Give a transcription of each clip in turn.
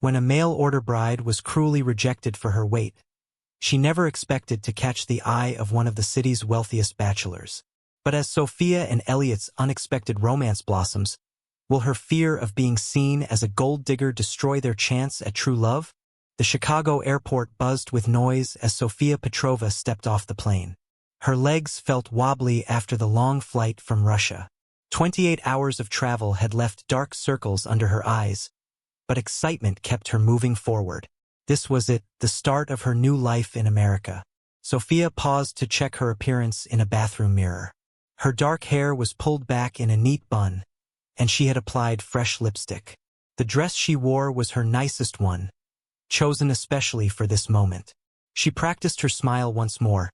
when a mail-order bride was cruelly rejected for her weight. She never expected to catch the eye of one of the city's wealthiest bachelors. But as Sophia and Elliot's unexpected romance blossoms, will her fear of being seen as a gold digger destroy their chance at true love? The Chicago airport buzzed with noise as Sofia Petrova stepped off the plane. Her legs felt wobbly after the long flight from Russia. 28 hours of travel had left dark circles under her eyes, but excitement kept her moving forward. This was it, the start of her new life in America. Sophia paused to check her appearance in a bathroom mirror. Her dark hair was pulled back in a neat bun, and she had applied fresh lipstick. The dress she wore was her nicest one, chosen especially for this moment. She practiced her smile once more,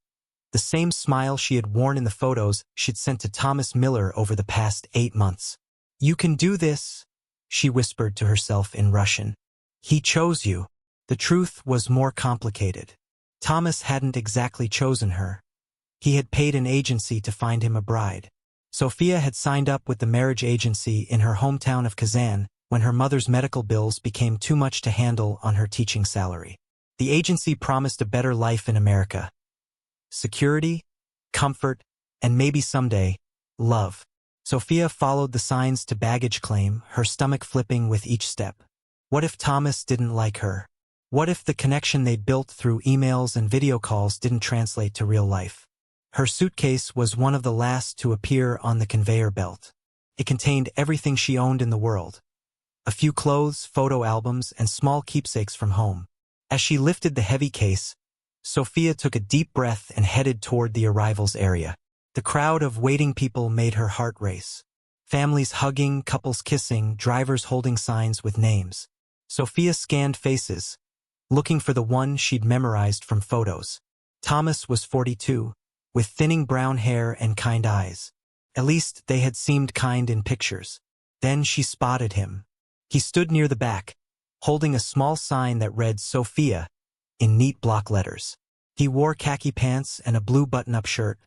the same smile she had worn in the photos she'd sent to Thomas Miller over the past 8 months. "You can do this," she whispered to herself in Russian. "He chose you." The truth was more complicated. Thomas hadn't exactly chosen her. He had paid an agency to find him a bride. Sophia had signed up with the marriage agency in her hometown of Kazan when her mother's medical bills became too much to handle on her teaching salary. The agency promised a better life in America. Security, comfort, and maybe someday, love. Sophia followed the signs to baggage claim, her stomach flipping with each step. What if Thomas didn't like her? What if the connection they'd built through emails and video calls didn't translate to real life? Her suitcase was one of the last to appear on the conveyor belt. It contained everything she owned in the world. A few clothes, photo albums, and small keepsakes from home. As she lifted the heavy case, Sophia took a deep breath and headed toward the arrivals area. The crowd of waiting people made her heart race. Families hugging, couples kissing, drivers holding signs with names. Sophia scanned faces, looking for the one she'd memorized from photos. Thomas was 42, with thinning brown hair and kind eyes. At least they had seemed kind in pictures. Then she spotted him. He stood near the back, holding a small sign that read Sophia in neat block letters. He wore khaki pants and a blue button-up shirt,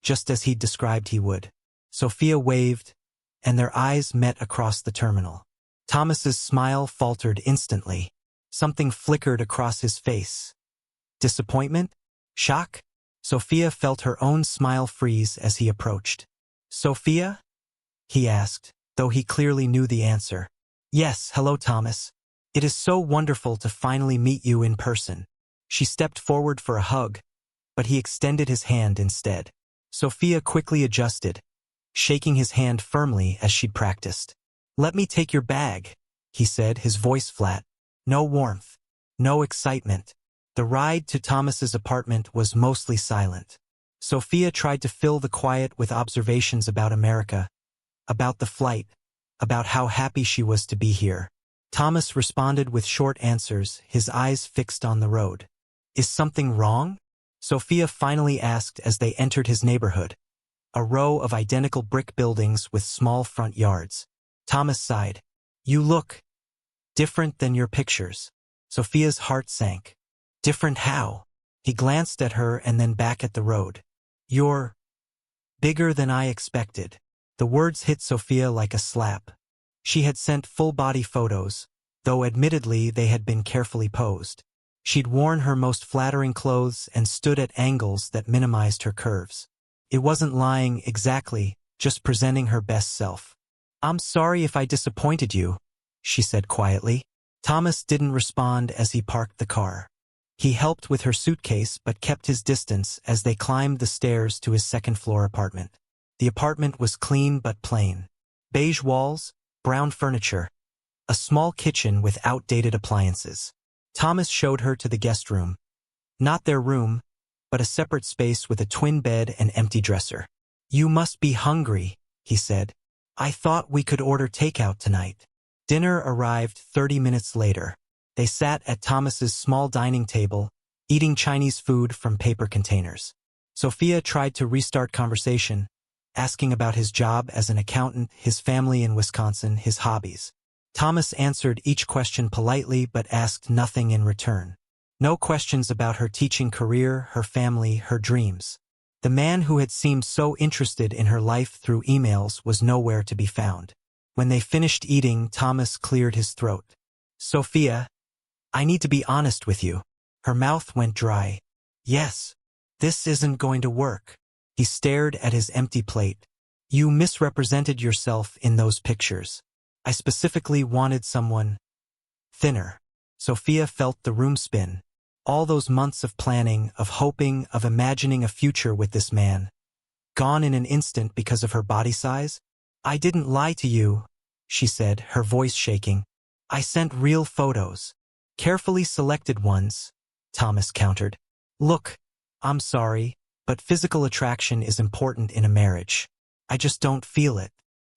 just as he'd described he would. Sophia waved, and their eyes met across the terminal. Thomas's smile faltered instantly. Something flickered across his face. Disappointment? Shock? Sophia felt her own smile freeze as he approached. "Sophia?" he asked, though he clearly knew the answer. "Yes, hello, Thomas. It is so wonderful to finally meet you in person." She stepped forward for a hug, but he extended his hand instead. Sophia quickly adjusted, shaking his hand firmly as she'd practiced. "Let me take your bag," he said, his voice flat. No warmth, no excitement. The ride to Thomas's apartment was mostly silent. Sophia tried to fill the quiet with observations about America, about the flight, about how happy she was to be here. Thomas responded with short answers, his eyes fixed on the road. "Is something wrong?" Sophia finally asked as they entered his neighborhood, a row of identical brick buildings with small front yards. Thomas sighed. "You look different than your pictures." Sophia's heart sank. "Different how?" He glanced at her and then back at the road. "You're bigger than I expected." The words hit Sophia like a slap. She had sent full-body photos, though admittedly they had been carefully posed. She'd worn her most flattering clothes and stood at angles that minimized her curves. It wasn't lying exactly, just presenting her best self. "I'm sorry if I disappointed you," she said quietly. Thomas didn't respond as he parked the car. He helped with her suitcase but kept his distance as they climbed the stairs to his second-floor apartment. The apartment was clean but plain. Beige walls, brown furniture, a small kitchen with outdated appliances. Thomas showed her to the guest room. Not their room, but a separate space with a twin bed and empty dresser. "You must be hungry," he said. "I thought we could order takeout tonight." Dinner arrived 30 minutes later. They sat at Thomas's small dining table, eating Chinese food from paper containers. Sophia tried to restart conversation, asking about his job as an accountant, his family in Wisconsin, his hobbies. Thomas answered each question politely but asked nothing in return. No questions about her teaching career, her family, her dreams. The man who had seemed so interested in her life through emails was nowhere to be found. When they finished eating, Thomas cleared his throat. "Sophia," I need to be honest with you. Her mouth went dry. Yes. This isn't going to work. He stared at his empty plate. You misrepresented yourself in those pictures. I specifically wanted someone thinner. Sophia felt the room spin. All those months of planning, of hoping, of imagining a future with this man. Gone in an instant because of her body size? I didn't lie to you, she said, her voice shaking. I sent real photos. Carefully selected ones, Thomas countered. Look, I'm sorry, but physical attraction is important in a marriage. I just don't feel it.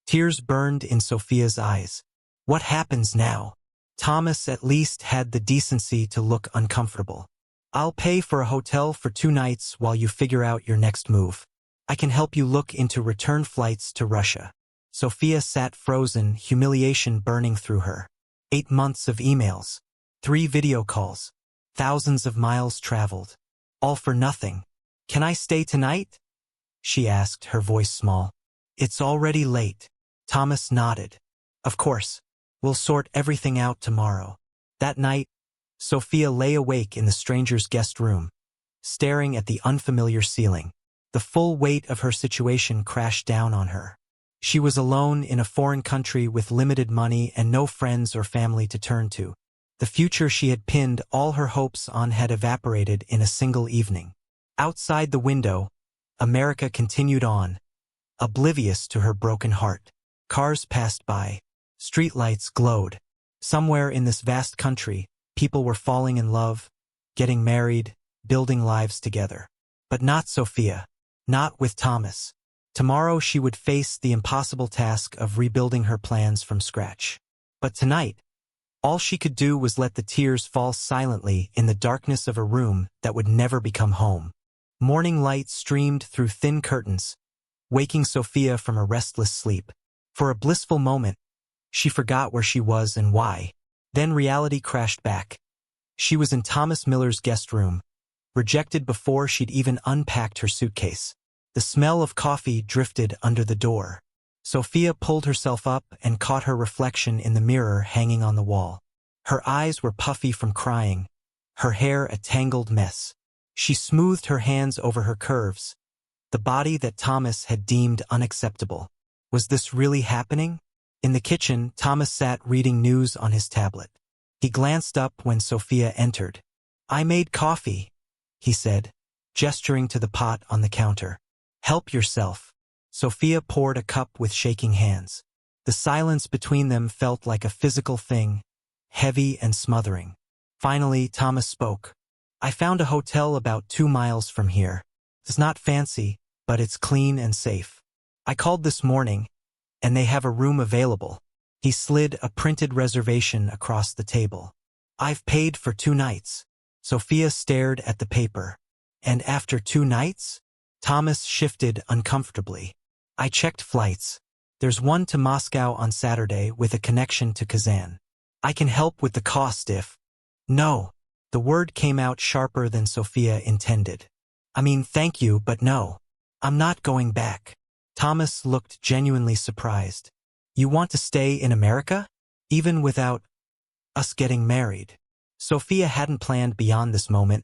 Tears burned in Sophia's eyes. What happens now? Thomas at least had the decency to look uncomfortable. I'll pay for a hotel for 2 nights while you figure out your next move. I can help you look into return flights to Russia. Sophia sat frozen, humiliation burning through her. 8 months of emails. 3 video calls. Thousands of miles traveled. All for nothing. Can I stay tonight? She asked, her voice small. It's already late. Thomas nodded. Of course. We'll sort everything out tomorrow. That night, Sophia lay awake in the stranger's guest room, staring at the unfamiliar ceiling. The full weight of her situation crashed down on her. She was alone in a foreign country with limited money and no friends or family to turn to. The future she had pinned all her hopes on had evaporated in a single evening. Outside the window, America continued on, oblivious to her broken heart. Cars passed by. Streetlights glowed. Somewhere in this vast country, people were falling in love, getting married, building lives together. But not Sophia. Not with Thomas. Tomorrow she would face the impossible task of rebuilding her plans from scratch. But tonight, all she could do was let the tears fall silently in the darkness of a room that would never become home. Morning light streamed through thin curtains, waking Sophia from a restless sleep. For a blissful moment, she forgot where she was and why. Then reality crashed back. She was in Thomas Miller's guest room, rejected before she'd even unpacked her suitcase. The smell of coffee drifted under the door. Sophia pulled herself up and caught her reflection in the mirror hanging on the wall. Her eyes were puffy from crying, her hair a tangled mess. She smoothed her hands over her curves, the body that Thomas had deemed unacceptable. Was this really happening? In the kitchen, Thomas sat reading news on his tablet. He glanced up when Sophia entered. I made coffee, he said, gesturing to the pot on the counter. Help yourself. Sophia poured a cup with shaking hands. The silence between them felt like a physical thing, heavy and smothering. Finally, Thomas spoke. I found a hotel about 2 miles from here. It's not fancy, but it's clean and safe. I called this morning, and they have a room available. He slid a printed reservation across the table. I've paid for 2 nights. Sophia stared at the paper. And after 2 nights? Thomas shifted uncomfortably. I checked flights. There's one to Moscow on Saturday with a connection to Kazan. I can help with the cost if... No. The word came out sharper than Sophia intended. I mean, thank you, but no. I'm not going back. Thomas looked genuinely surprised. You want to stay in America? Even without us getting married? Sophia hadn't planned beyond this moment,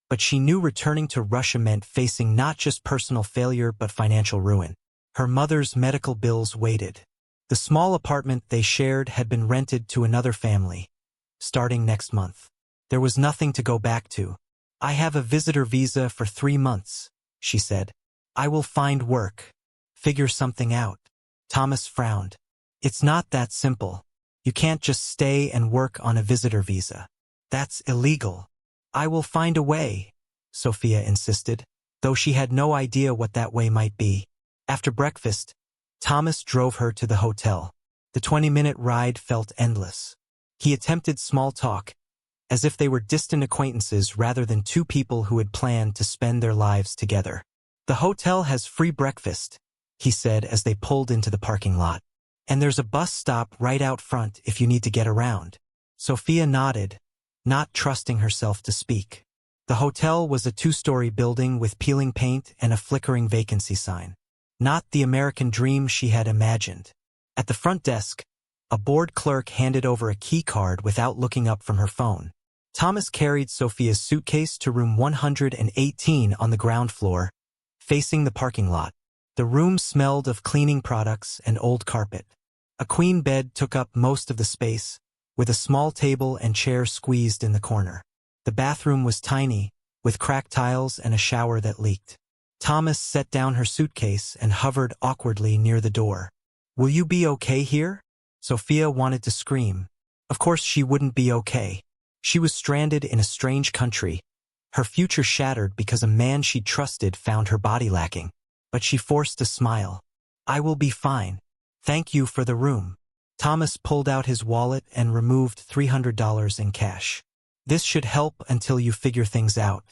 but she knew returning to Russia meant facing not just personal failure but financial ruin. Her mother's medical bills waited. The small apartment they shared had been rented to another family, starting next month. There was nothing to go back to. I have a visitor visa for 3 months, she said. I will find work. Figure something out. Thomas frowned. It's not that simple. You can't just stay and work on a visitor visa. That's illegal. I will find a way, Sophia insisted, though she had no idea what that way might be. After breakfast, Thomas drove her to the hotel. The 20-minute ride felt endless. He attempted small talk, as if they were distant acquaintances rather than 2 people who had planned to spend their lives together. The hotel has free breakfast, he said as they pulled into the parking lot. And there's a bus stop right out front if you need to get around. Sophia nodded, not trusting herself to speak. The hotel was a 2-story building with peeling paint and a flickering vacancy sign. Not the American dream she had imagined. At the front desk, a bored clerk handed over a key card without looking up from her phone. Thomas carried Sophia's suitcase to room 118 on the ground floor, facing the parking lot. The room smelled of cleaning products and old carpet. A queen bed took up most of the space, with a small table and chair squeezed in the corner. The bathroom was tiny, with cracked tiles and a shower that leaked. Thomas set down her suitcase and hovered awkwardly near the door. "Will you be okay here?" Sophia wanted to scream. Of course she wouldn't be okay. She was stranded in a strange country, her future shattered because a man she trusted found her body lacking. But she forced a smile. "I will be fine. Thank you for the room." Thomas pulled out his wallet and removed $300 in cash. "This should help until you figure things out.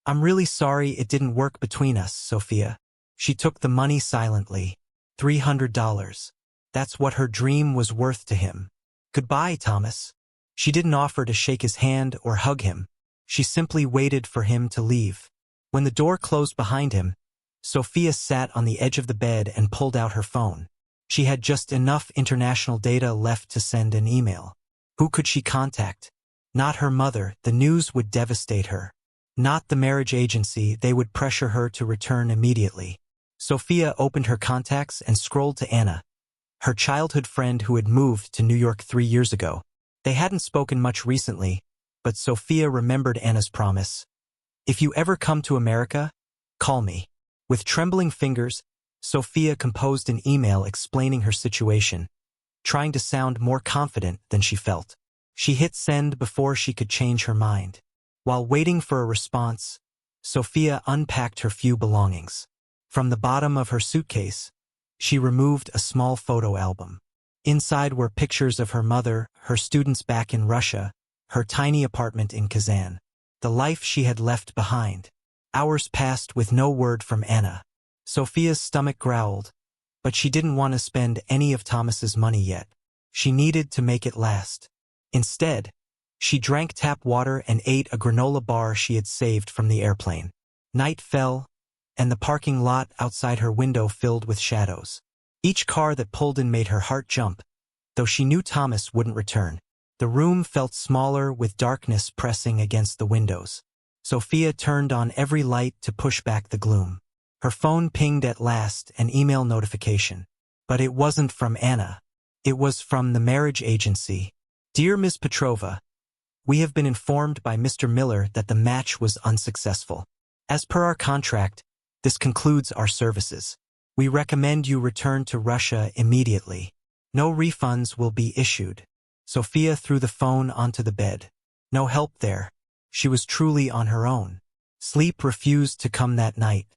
I'm really sorry it didn't work between us, Sophia." She took the money silently. $300. That's what her dream was worth to him. "Goodbye, Thomas." She didn't offer to shake his hand or hug him. She simply waited for him to leave. When the door closed behind him, Sophia sat on the edge of the bed and pulled out her phone. She had just enough international data left to send an email. Who could she contact? Not her mother, the news would devastate her. Not the marriage agency, they would pressure her to return immediately. Sophia opened her contacts and scrolled to Anna, her childhood friend who had moved to New York 3 years ago. They hadn't spoken much recently, but Sophia remembered Anna's promise. "If you ever come to America, call me." With trembling fingers, Sophia composed an email explaining her situation, trying to sound more confident than she felt. She hit send before she could change her mind. While waiting for a response, Sophia unpacked her few belongings. From the bottom of her suitcase, she removed a small photo album. Inside were pictures of her mother, her students back in Russia, her tiny apartment in Kazan, the life she had left behind. Hours passed with no word from Anna. Sophia's stomach growled, but she didn't want to spend any of Thomas's money yet. She needed to make it last. Instead, she drank tap water and ate a granola bar she had saved from the airplane. Night fell, and the parking lot outside her window filled with shadows. Each car that pulled in made her heart jump, though she knew Thomas wouldn't return. The room felt smaller with darkness pressing against the windows. Sophia turned on every light to push back the gloom. Her phone pinged at last, an email notification. But it wasn't from Anna. It was from the marriage agency. "Dear Ms. Petrova, we have been informed by Mr. Miller that the match was unsuccessful. As per our contract, this concludes our services. We recommend you return to Russia immediately. No refunds will be issued." Sophia threw the phone onto the bed. No help there. She was truly on her own. Sleep refused to come that night.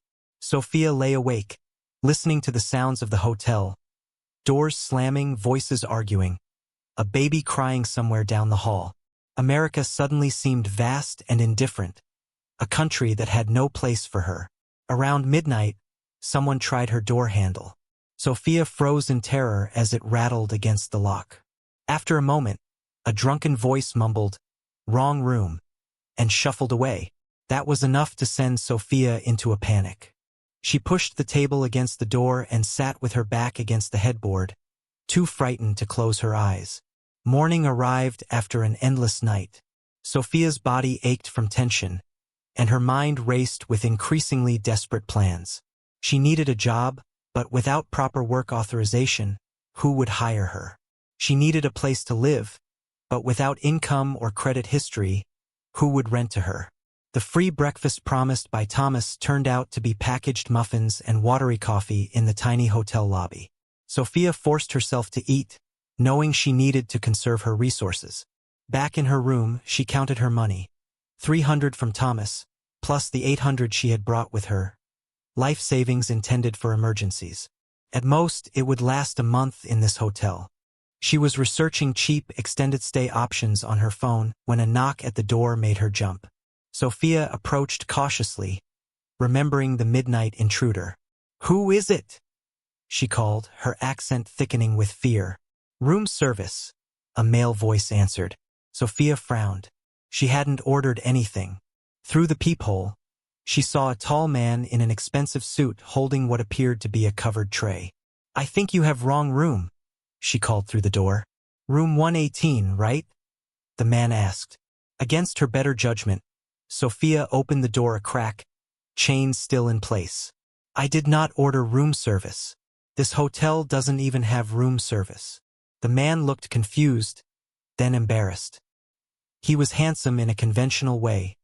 Sophia lay awake, listening to the sounds of the hotel. Doors slamming, voices arguing. A baby crying somewhere down the hall. America suddenly seemed vast and indifferent. A country that had no place for her. Around midnight, someone tried her door handle. Sophia froze in terror as it rattled against the lock. After a moment, a drunken voice mumbled, "Wrong room," and shuffled away. That was enough to send Sophia into a panic. She pushed the table against the door and sat with her back against the headboard, too frightened to close her eyes. Morning arrived after an endless night. Sophia's body ached from tension, and her mind raced with increasingly desperate plans. She needed a job, but without proper work authorization, who would hire her? She needed a place to live, but without income or credit history, who would rent to her? The free breakfast promised by Thomas turned out to be packaged muffins and watery coffee in the tiny hotel lobby. Sophia forced herself to eat, knowing she needed to conserve her resources. Back in her room, she counted her money. $300 from Thomas, plus the $800 she had brought with her. Life savings intended for emergencies. At most, it would last a month in this hotel. She was researching cheap, extended-stay options on her phone when a knock at the door made her jump. Sophia approached cautiously, remembering the midnight intruder. "Who is it?" she called, her accent thickening with fear. "Room service," a male voice answered. Sophia frowned. She hadn't ordered anything. Through the peephole, she saw a tall man in an expensive suit holding what appeared to be a covered tray. "I think you have wrong room," she called through the door. "Room 118, right?" the man asked. Against her better judgment, Sophia opened the door a crack, chain still in place. I did not order room service. This hotel doesn't even have room service. The man looked confused, then embarrassed. He was handsome in a conventional way.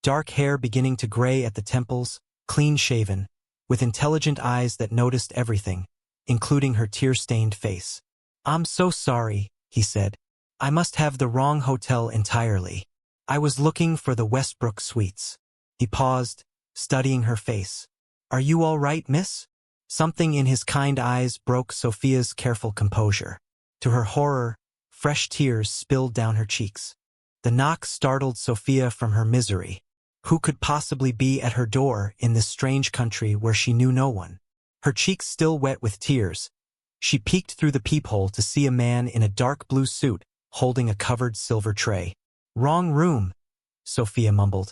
Dark hair beginning to gray at the temples, clean-shaven, with intelligent eyes that noticed everything, including her tear-stained face. I'm so sorry, he said. I must have the wrong hotel entirely. I was looking for the Westbrook Suites. He paused, studying her face. Are you all right, miss? Something in his kind eyes broke Sophia's careful composure. To her horror, fresh tears spilled down her cheeks. The knock startled Sophia from her misery. Who could possibly be at her door in this strange country where she knew no one? Her cheeks still wet with tears, she peeked through the peephole to see a man in a dark blue suit holding a covered silver tray. Wrong room, Sophia mumbled,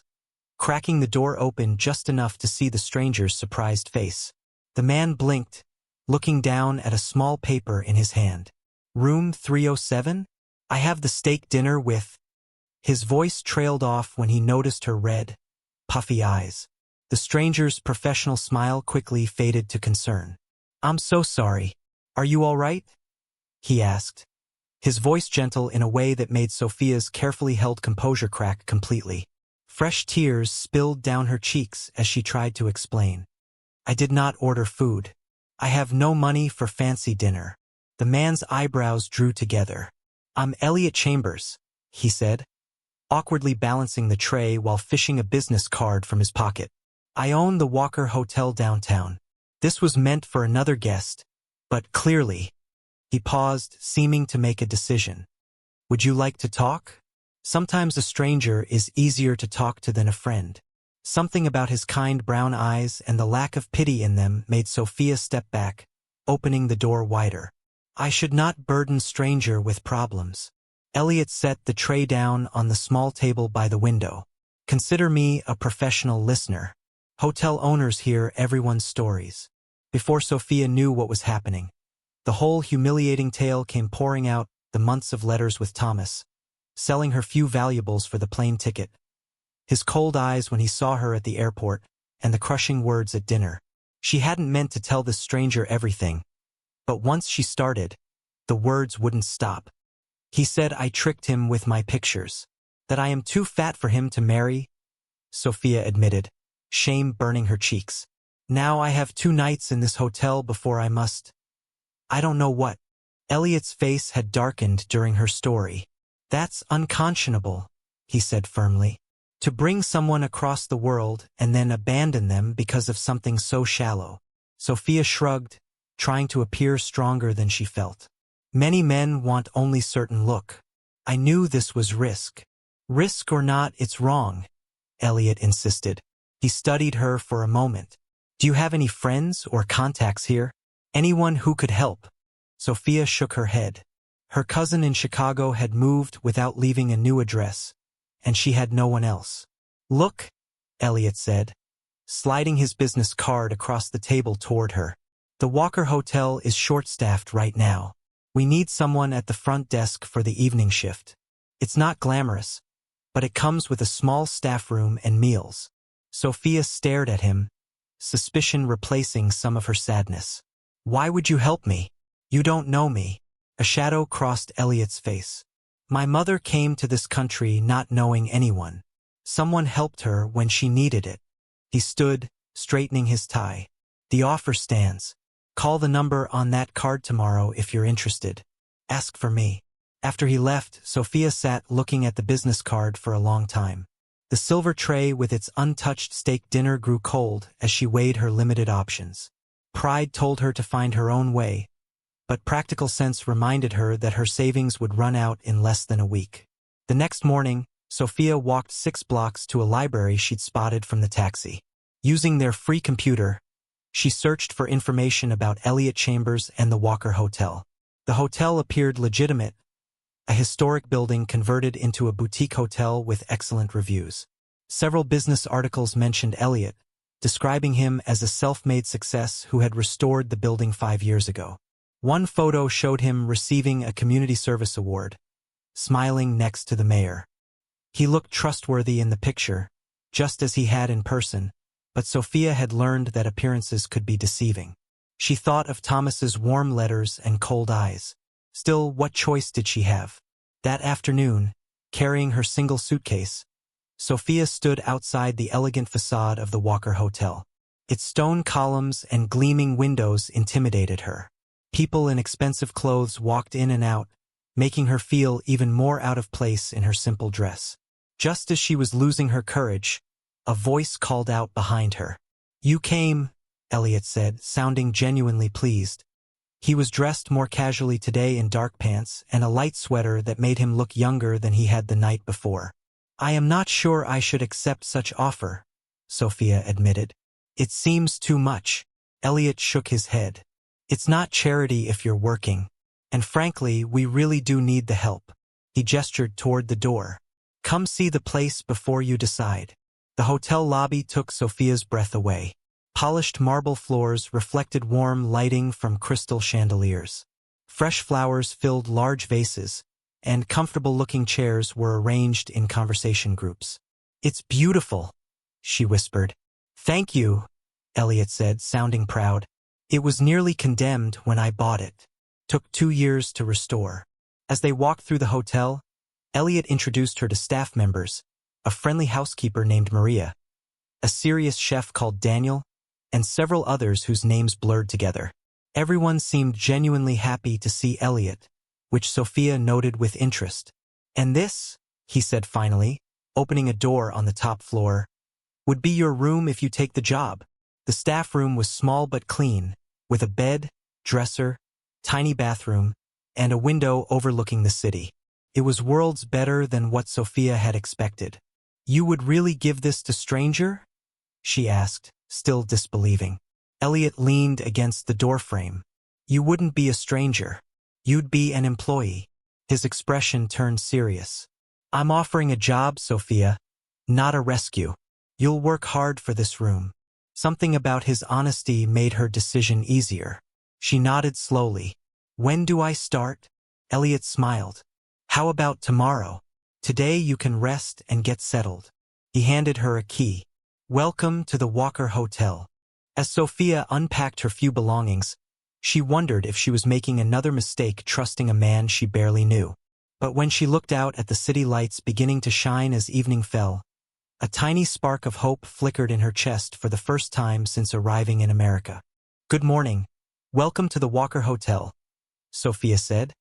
cracking the door open just enough to see the stranger's surprised face. The man blinked, looking down at a small paper in his hand. Room 307? I have the steak dinner with... His voice trailed off when he noticed her red, puffy eyes. The stranger's professional smile quickly faded to concern. I'm so sorry. Are you all right? He asked, his voice gentle in a way that made Sophia's carefully held composure crack completely. Fresh tears spilled down her cheeks as she tried to explain. I did not order food. I have no money for fancy dinner. The man's eyebrows drew together. I'm Elliot Chambers, he said, awkwardly balancing the tray while fishing a business card from his pocket. I own the Walker Hotel downtown. This was meant for another guest, but clearly... He paused, seeming to make a decision. Would you like to talk? Sometimes a stranger is easier to talk to than a friend. Something about his kind brown eyes and the lack of pity in them made Sophia step back, opening the door wider. I should not burden stranger with problems. Elliot set the tray down on the small table by the window. Consider me a professional listener. Hotel owners hear everyone's stories. Before Sophia knew what was happening, the whole humiliating tale came pouring out, the months of letters with Thomas, selling her few valuables for the plane ticket, his cold eyes when he saw her at the airport, and the crushing words at dinner. She hadn't meant to tell this stranger everything, but once she started, the words wouldn't stop. He said I tricked him with my pictures, that I am too fat for him to marry, Sophia admitted, shame burning her cheeks. Now I have 2 nights in this hotel before I must... I don't know what. Elliot's face had darkened during her story. That's unconscionable, he said firmly. To bring someone across the world and then abandon them because of something so shallow. Sophia shrugged, trying to appear stronger than she felt. Many men want only certain look. I knew this was risk. Risk or not, it's wrong, Elliot insisted. He studied her for a moment. Do you have any friends or contacts here? Anyone who could help? Sophia shook her head. Her cousin in Chicago had moved without leaving a new address, and she had no one else. Look, Elliot said, sliding his business card across the table toward her. The Walker Hotel is short-staffed right now. We need someone at the front desk for the evening shift. It's not glamorous, but it comes with a small staff room and meals. Sophia stared at him, suspicion replacing some of her sadness. Why would you help me? You don't know me. A shadow crossed Elliot's face. My mother came to this country not knowing anyone. Someone helped her when she needed it. He stood, straightening his tie. The offer stands. Call the number on that card tomorrow if you're interested. Ask for me. After he left, Sophia sat looking at the business card for a long time. The silver tray with its untouched steak dinner grew cold as she weighed her limited options. Pride told her to find her own way, but practical sense reminded her that her savings would run out in less than a week. The next morning, Sophia walked 6 blocks to a library she'd spotted from the taxi. Using their free computer, she searched for information about Elliot Chambers and the Walker Hotel. The hotel appeared legitimate, a historic building converted into a boutique hotel with excellent reviews. Several business articles mentioned Elliot, describing him as a self-made success who had restored the building 5 years ago. One photo showed him receiving a community service award, smiling next to the mayor. He looked trustworthy in the picture, just as he had in person, but Sophia had learned that appearances could be deceiving. She thought of Thomas's warm letters and cold eyes. Still, what choice did she have? That afternoon, carrying her single suitcase, Sophia stood outside the elegant facade of the Walker Hotel. Its stone columns and gleaming windows intimidated her. People in expensive clothes walked in and out, making her feel even more out of place in her simple dress. Just as she was losing her courage, a voice called out behind her. "You came," Elliot said, sounding genuinely pleased. He was dressed more casually today in dark pants and a light sweater that made him look younger than he had the night before. "I am not sure I should accept such offer," Sophia admitted. "It seems too much." Elliot shook his head. "It's not charity if you're working. And frankly, we really do need the help." He gestured toward the door. "Come see the place before you decide." The hotel lobby took Sophia's breath away. Polished marble floors reflected warm lighting from crystal chandeliers. Fresh flowers filled large vases, and comfortable-looking chairs were arranged in conversation groups. "It's beautiful," she whispered. "Thank you," Elliot said, sounding proud. "It was nearly condemned when I bought it. Took 2 years to restore." As they walked through the hotel, Elliot introduced her to staff members, a friendly housekeeper named Maria, a serious chef called Daniel, and several others whose names blurred together. Everyone seemed genuinely happy to see Elliot, which Sophia noted with interest. "And this," he said finally, opening a door on the top floor, "would be your room if you take the job." The staff room was small but clean, with a bed, dresser, tiny bathroom, and a window overlooking the city. It was worlds better than what Sophia had expected. "You would really give this to stranger?" she asked, still disbelieving. Elliot leaned against the doorframe. "You wouldn't be a stranger. You'd be an employee." His expression turned serious. "I'm offering a job, Sophia, not a rescue. You'll work hard for this room." Something about his honesty made her decision easier. She nodded slowly. "When do I start?" Elliot smiled. "How about tomorrow? Today you can rest and get settled." He handed her a key. "Welcome to the Walker Hotel." As Sophia unpacked her few belongings, she wondered if she was making another mistake trusting a man she barely knew. But when she looked out at the city lights beginning to shine as evening fell, a tiny spark of hope flickered in her chest for the first time since arriving in America. "Good morning. Welcome to the Walker Hotel," Sophia said,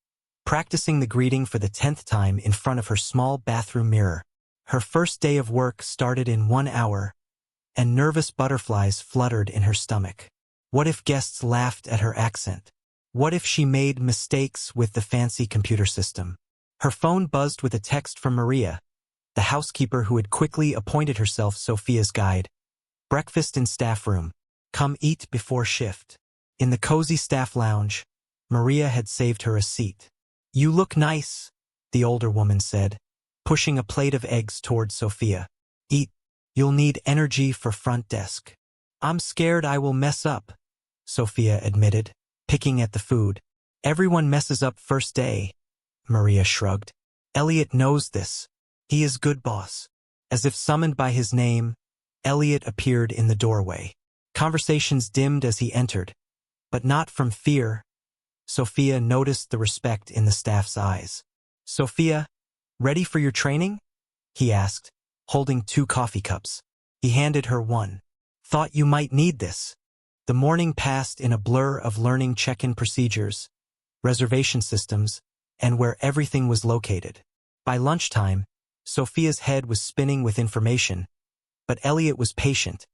practicing the greeting for the 10th time in front of her small bathroom mirror. Her first day of work started in 1 hour, and nervous butterflies fluttered in her stomach. What if guests laughed at her accent? What if she made mistakes with the fancy computer system? Her phone buzzed with a text from Maria, the housekeeper who had quickly appointed herself Sophia's guide. "Breakfast in staff room. Come eat before shift." In the cozy staff lounge, Maria had saved her a seat. "You look nice," the older woman said, pushing a plate of eggs toward Sophia. "Eat. You'll need energy for front desk." "I'm scared I will mess up," Sophia admitted, picking at the food. "Everyone messes up first day," Maria shrugged. "Elliot knows this. He is good boss." As if summoned by his name, Elliot appeared in the doorway. Conversations dimmed as he entered, but not from fear. Sophia noticed the respect in the staff's eyes. "Sophia, ready for your training?" he asked, holding 2 coffee cups. He handed her one. "Thought you might need this." The morning passed in a blur of learning check-in procedures, reservation systems, and where everything was located. By lunchtime, Sophia's head was spinning with information, but Elliot was patient,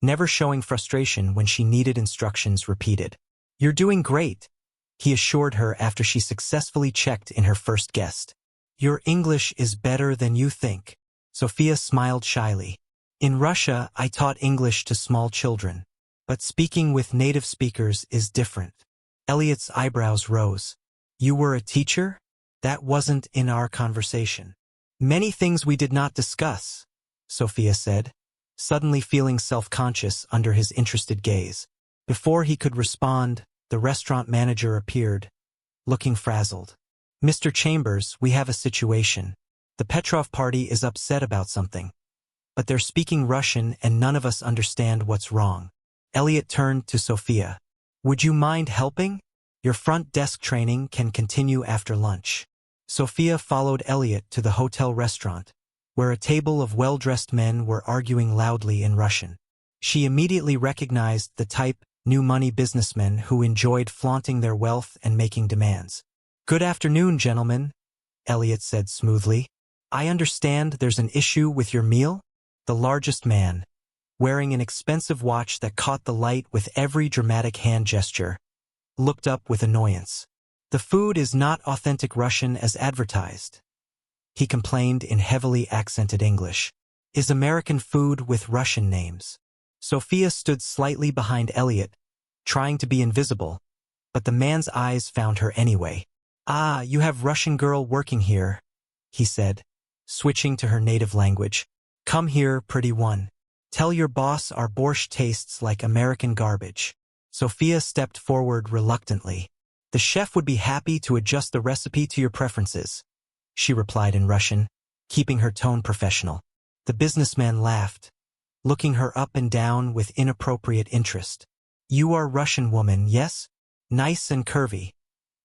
never showing frustration when she needed instructions repeated. "You're doing great," he assured her after she successfully checked in her first guest. "Your English is better than you think." Sophia smiled shyly. "In Russia, I taught English to small children, but speaking with native speakers is different." Elliot's eyebrows rose. "You were a teacher? That wasn't in our conversation." "Many things we did not discuss," Sophia said, suddenly feeling self-conscious under his interested gaze. Before he could respond, the restaurant manager appeared, looking frazzled. "Mr. Chambers, we have a situation." The Petrov party is upset about something. But they're speaking Russian and none of us understand what's wrong. Elliot turned to Sophia. Would you mind helping? Your front desk training can continue after lunch. Sophia followed Elliot to the hotel restaurant, where a table of well-dressed men were arguing loudly in Russian. She immediately recognized the type, new money businessmen who enjoyed flaunting their wealth and making demands. Good afternoon, gentlemen, Elliot said smoothly. I understand there's an issue with your meal? The largest man, wearing an expensive watch that caught the light with every dramatic hand gesture, looked up with annoyance. The food is not authentic Russian as advertised, he complained in heavily accented English. Is American food with Russian names? Sophia stood slightly behind Elliot, trying to be invisible, but the man's eyes found her anyway. Ah, you have Russian girl working here, he said, switching to her native language. Come here, pretty one. Tell your boss our borscht tastes like American garbage. Sophia stepped forward reluctantly. The chef would be happy to adjust the recipe to your preferences, she replied in Russian, keeping her tone professional. The businessman laughed, looking her up and down with inappropriate interest. You are Russian woman, yes? Nice and curvy.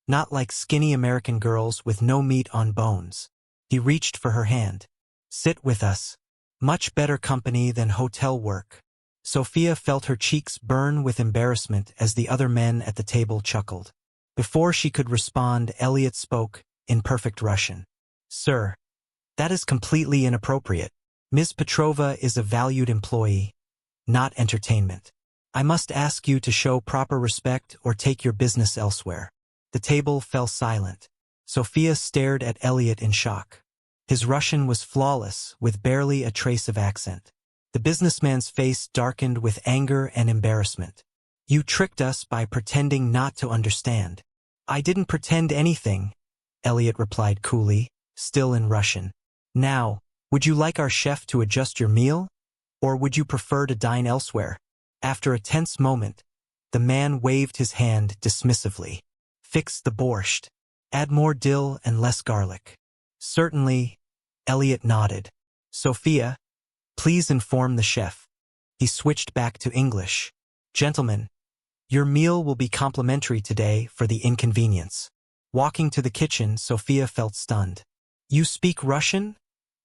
Not like skinny American girls with no meat on bones. He reached for her hand. Sit with us. Much better company than hotel work. Sophia felt her cheeks burn with embarrassment as the other men at the table chuckled. Before she could respond, Elliot spoke, in perfect Russian. Sir, that is completely inappropriate. Ms. Petrova is a valued employee, not entertainment. I must ask you to show proper respect or take your business elsewhere. The table fell silent. Sophia stared at Elliot in shock. His Russian was flawless, with barely a trace of accent. The businessman's face darkened with anger and embarrassment. You tricked us by pretending not to understand. I didn't pretend anything, Elliot replied coolly, still in Russian. Now, would you like our chef to adjust your meal? Or would you prefer to dine elsewhere? After a tense moment, the man waved his hand dismissively. Fix the borscht. Add more dill and less garlic. Certainly, Elliot nodded. Sophia, please inform the chef. He switched back to English. Gentlemen, your meal will be complimentary today for the inconvenience. Walking to the kitchen, Sophia felt stunned. You speak Russian?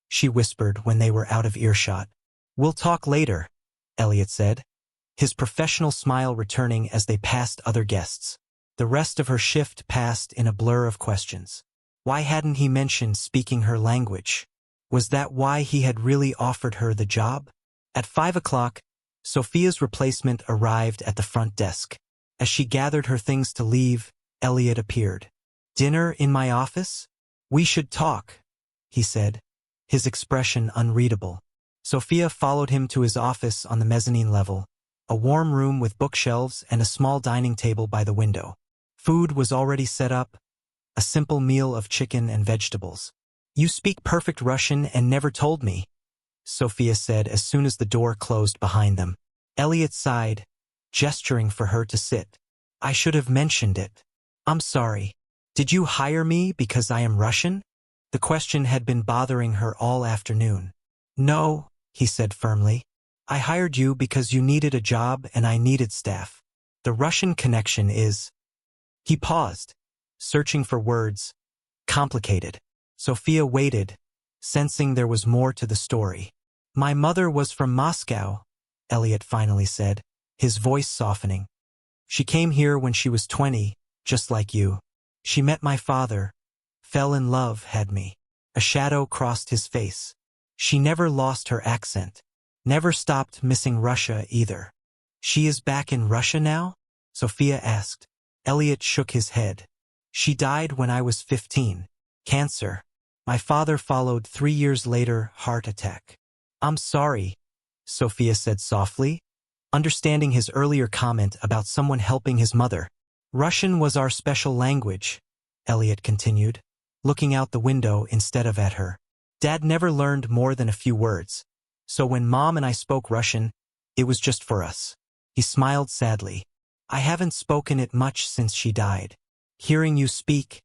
She whispered when they were out of earshot. We'll talk later, Elliot said, his professional smile returning as they passed other guests. The rest of her shift passed in a blur of questions. Why hadn't he mentioned speaking her language? Was that why he had really offered her the job? At 5 o'clock, Sophia's replacement arrived at the front desk. As she gathered her things to leave, Elliot appeared. Dinner in my office? We should talk, he said, his expression unreadable. Sophia followed him to his office on the mezzanine level, a warm room with bookshelves and a small dining table by the window. Food was already set up, a simple meal of chicken and vegetables. You speak perfect Russian and never told me, Sophia said as soon as the door closed behind them. Elliot sighed, gesturing for her to sit. I should have mentioned it. I'm sorry. Did you hire me because I am Russian? The question had been bothering her all afternoon. No, he said firmly. I hired you because you needed a job and I needed staff. The Russian connection is... He paused, searching for words. Complicated. Sophia waited, sensing there was more to the story. My mother was from Moscow, Elliot finally said, his voice softening. She came here when she was 20, just like you. She met my father, fell in love, had me. A shadow crossed his face. She never lost her accent, never stopped missing Russia either. She is back in Russia now? Sophia asked. Elliot shook his head. She died when I was 15. Cancer. My father followed 3 years later, heart attack. I'm sorry, Sophia said softly, understanding his earlier comment about someone helping his mother. Russian was our special language, Elliot continued, looking out the window instead of at her. Dad never learned more than a few words, so when Mom and I spoke Russian, it was just for us. He smiled sadly. I haven't spoken it much since she died. Hearing you speak,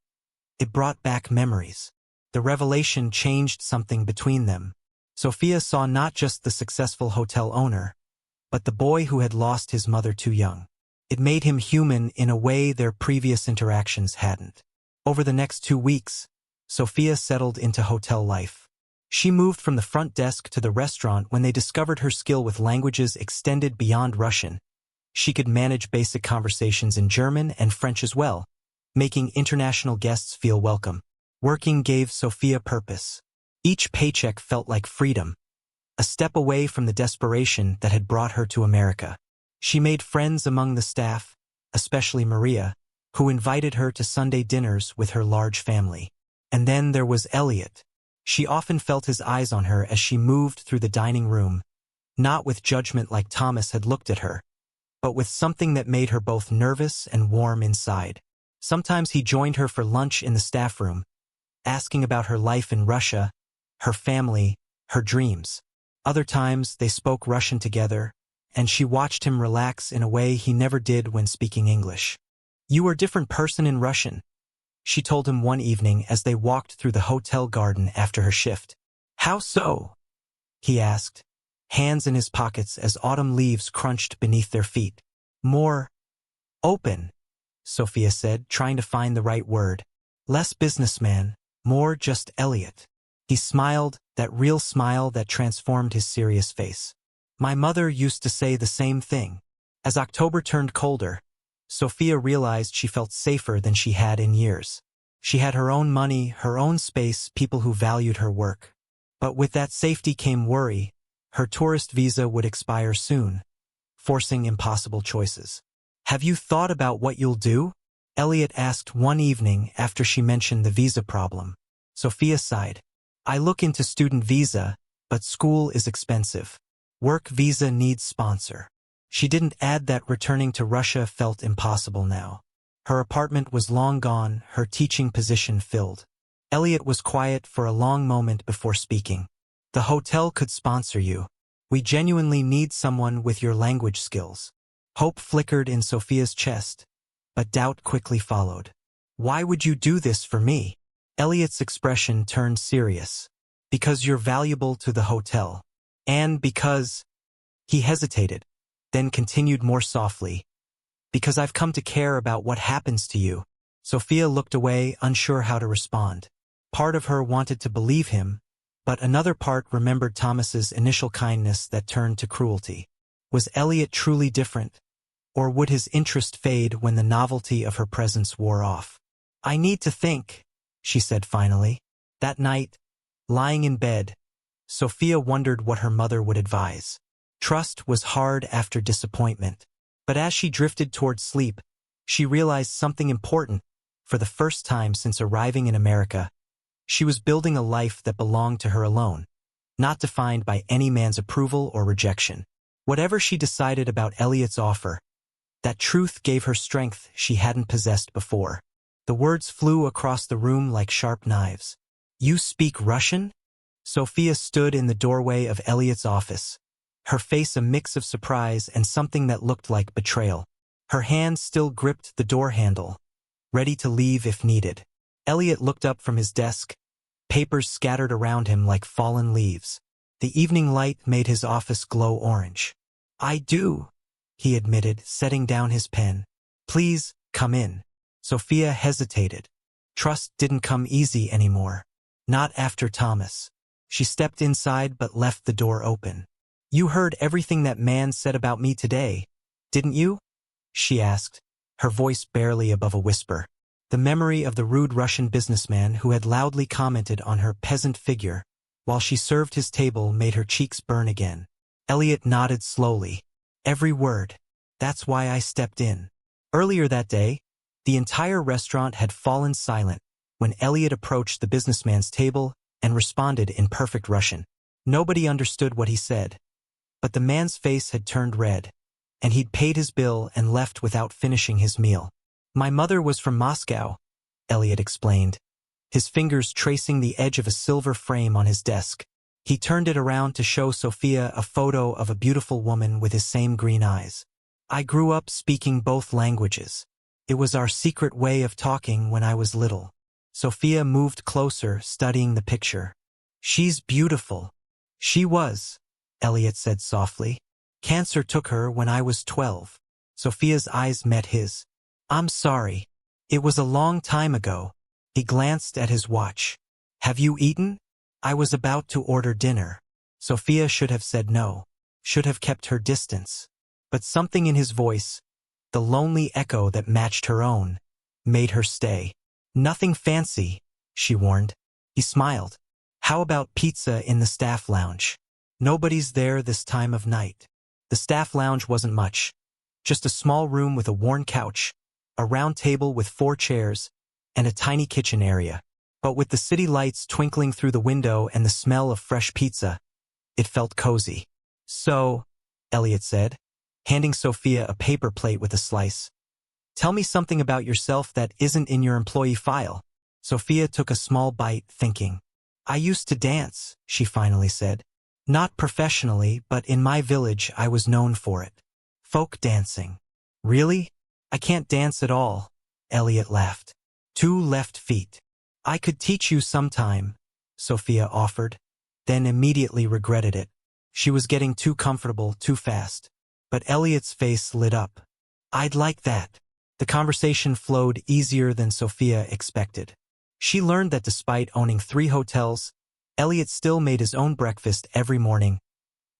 it brought back memories. The revelation changed something between them. Sophia saw not just the successful hotel owner, but the boy who had lost his mother too young. It made him human in a way their previous interactions hadn't. Over the next 2 weeks, Sophia settled into hotel life. She moved from the front desk to the restaurant when they discovered her skill with languages extended beyond Russian. She could manage basic conversations in German and French as well, making international guests feel welcome. Working gave Sophia purpose. Each paycheck felt like freedom, a step away from the desperation that had brought her to America. She made friends among the staff, especially Maria, who invited her to Sunday dinners with her large family. And then there was Elliot. She often felt his eyes on her as she moved through the dining room, not with judgment like Thomas had looked at her, but with something that made her both nervous and warm inside. Sometimes he joined her for lunch in the staff room, asking about her life in Russia, her family, her dreams. Other times they spoke Russian together, and she watched him relax in a way he never did when speaking English. "You are a different person in Russian," she told him one evening as they walked through the hotel garden after her shift. "How so?" he asked, hands in his pockets as autumn leaves crunched beneath their feet. "More open," Sophia said, trying to find the right word. "Less businessman, more just Elliot." He smiled, that real smile that transformed his serious face. "My mother used to say the same thing." As October turned colder, Sophia realized she felt safer than she had in years. She had her own money, her own space, people who valued her work. But with that safety came worry. Her tourist visa would expire soon, forcing impossible choices. "Have you thought about what you'll do?" Elliot asked one evening after she mentioned the visa problem. Sophia sighed. "I look into student visa, but school is expensive. Work visa needs sponsor." She didn't add that returning to Russia felt impossible now. Her apartment was long gone, her teaching position filled. Elliot was quiet for a long moment before speaking. "The hotel could sponsor you. We genuinely need someone with your language skills." Hope flickered in Sophia's chest, but doubt quickly followed. "Why would you do this for me?" Elliot's expression turned serious. "Because you're valuable to the hotel. And because—" He hesitated, then continued more softly. "Because I've come to care about what happens to you." Sophia looked away, unsure how to respond. Part of her wanted to believe him, but another part remembered Thomas's initial kindness that turned to cruelty. Was Elliot truly different? Or would his interest fade when the novelty of her presence wore off? "I need to think," she said finally. That night, lying in bed, Sophia wondered what her mother would advise. Trust was hard after disappointment. But as she drifted toward sleep, she realized something important. For the first time since arriving in America, she was building a life that belonged to her alone, not defined by any man's approval or rejection. Whatever she decided about Elliot's offer, that truth gave her strength she hadn't possessed before. The words flew across the room like sharp knives. "You speak Russian?" Sophia stood in the doorway of Elliot's office, her face a mix of surprise and something that looked like betrayal. Her hand still gripped the door handle, ready to leave if needed. Elliot looked up from his desk, papers scattered around him like fallen leaves. The evening light made his office glow orange. "I do," he admitted, setting down his pen. "Please, come in." Sophia hesitated. Trust didn't come easy anymore. Not after Thomas. She stepped inside but left the door open. "You heard everything that man said about me today, didn't you?" she asked, her voice barely above a whisper. The memory of the rude Russian businessman who had loudly commented on her peasant figure while she served his table made her cheeks burn again. Elliot nodded slowly. "Every word. That's why I stepped in." Earlier that day, the entire restaurant had fallen silent when Elliot approached the businessman's table and responded in perfect Russian. Nobody understood what he said, but the man's face had turned red, and he'd paid his bill and left without finishing his meal. "My mother was from Moscow," Elliot explained, his fingers tracing the edge of a silver frame on his desk. He turned it around to show Sophia a photo of a beautiful woman with his same green eyes. "I grew up speaking both languages. It was our secret way of talking when I was little." Sophia moved closer, studying the picture. She's beautiful. She was, Elliot said softly. Cancer took her when I was 12. Sophia's eyes met his. I'm sorry. It was a long time ago. He glanced at his watch. Have you eaten? I was about to order dinner. Sophia should have said no, should have kept her distance. But something in his voice, the lonely echo that matched her own, made her stay. Nothing fancy, she warned. He smiled. How about pizza in the staff lounge? Nobody's there this time of night. The staff lounge wasn't much. Just a small room with a worn couch, a round table with 4 chairs, and a tiny kitchen area. But with the city lights twinkling through the window and the smell of fresh pizza, it felt cozy. So, Elliot said, handing Sophia a paper plate with a slice. Tell me something about yourself that isn't in your employee file. Sophia took a small bite, thinking. I used to dance, she finally said. Not professionally, but in my village I was known for it. Folk dancing. Really? I can't dance at all, Elliot laughed. 2 left feet. I could teach you sometime, Sophia offered, then immediately regretted it. She was getting too comfortable too fast. But Elliot's face lit up. I'd like that. The conversation flowed easier than Sophia expected. She learned that despite owning 3 hotels, Elliot still made his own breakfast every morning,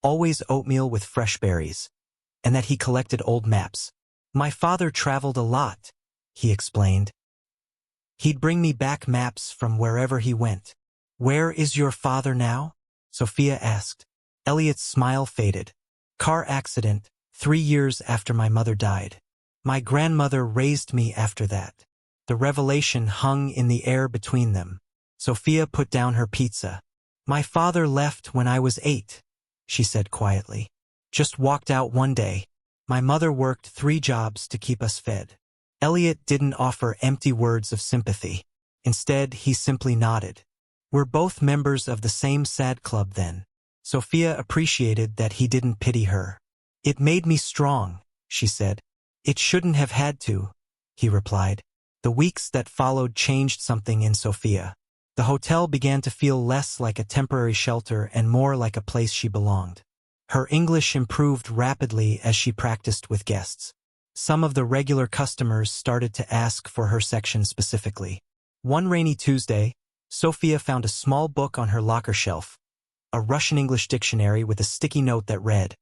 always oatmeal with fresh berries, and that he collected old maps. My father traveled a lot, he explained. He'd bring me back maps from wherever he went. Where is your father now? Sophia asked. Elliot's smile faded. Car accident, 3 years after my mother died. My grandmother raised me after that. The revelation hung in the air between them. Sophia put down her pizza. My father left when I was 8, she said quietly. Just walked out one day. My mother worked 3 jobs to keep us fed. Elliot didn't offer empty words of sympathy. Instead, he simply nodded. We're both members of the same sad club then. Sophia appreciated that he didn't pity her. It made me strong, she said. It shouldn't have had to, he replied. The weeks that followed changed something in Sophia. The hotel began to feel less like a temporary shelter and more like a place she belonged. Her English improved rapidly as she practiced with guests. Some of the regular customers started to ask for her section specifically. One rainy Tuesday, Sophia found a small book on her locker shelf, a Russian English dictionary with a sticky note that read,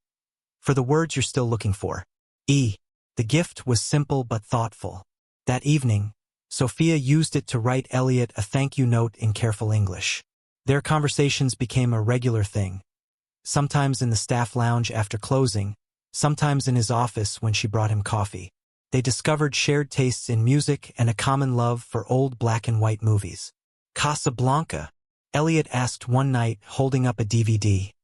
"For the words you're still looking for. E." The gift was simple but thoughtful. That evening, Sophia used it to write Elliot a thank you note in careful English. Their conversations became a regular thing. Sometimes in the staff lounge after closing, sometimes in his office when she brought him coffee. They discovered shared tastes in music and a common love for old black and white movies. Casablanca, Elliot asked one night, holding up a DVD.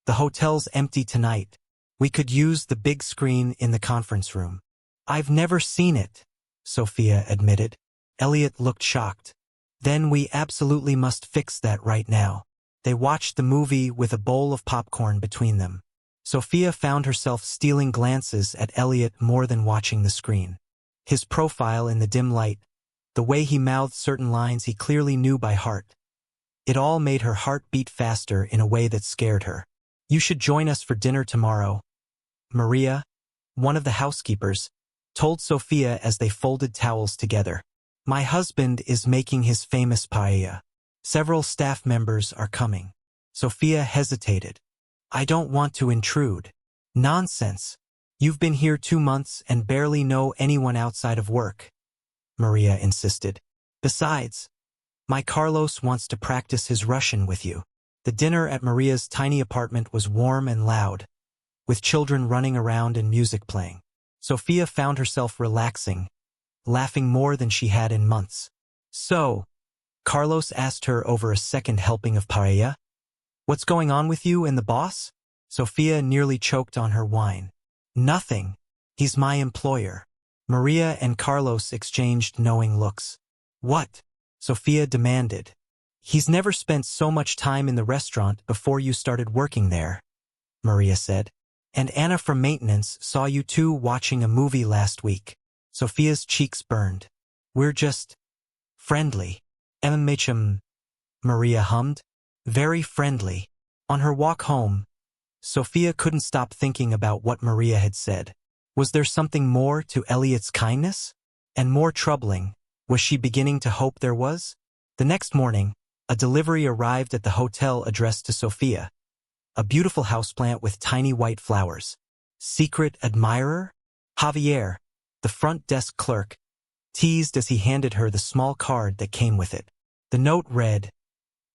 The hotel's empty tonight. We could use the big screen in the conference room. I've never seen it, Sophia admitted. Elliot looked shocked. Then we absolutely must fix that right now. They watched the movie with a bowl of popcorn between them. Sophia found herself stealing glances at Elliot more than watching the screen. His profile in the dim light, the way he mouthed certain lines he clearly knew by heart. It all made her heart beat faster in a way that scared her. You should join us for dinner tomorrow, Maria, one of the housekeepers, told Sophia as they folded towels together. My husband is making his famous paella. Several staff members are coming. Sophia hesitated. I don't want to intrude. Nonsense. You've been here 2 months and barely know anyone outside of work, Maria insisted. Besides, my Carlos wants to practice his Russian with you. The dinner at Maria's tiny apartment was warm and loud, with children running around and music playing. Sophia found herself relaxing, laughing more than she had in months. So, Carlos asked her over a second helping of paella. What's going on with you and the boss? Sophia nearly choked on her wine. Nothing. He's my employer. Maria and Carlos exchanged knowing looks. What? Sophia demanded. He's never spent so much time in the restaurant before you started working there, Maria said. And Anna from maintenance saw you two watching a movie last week. Sophia's cheeks burned. We're just friendly. MHM, Maria hummed. Very friendly. On her walk home, Sophia couldn't stop thinking about what Maria had said. Was there something more to Elliot's kindness? And more troubling, was she beginning to hope there was? The next morning, a delivery arrived at the hotel addressed to Sophia. A beautiful houseplant with tiny white flowers. Secret admirer? Javier, the front desk clerk, teased as he handed her the small card that came with it. The note read,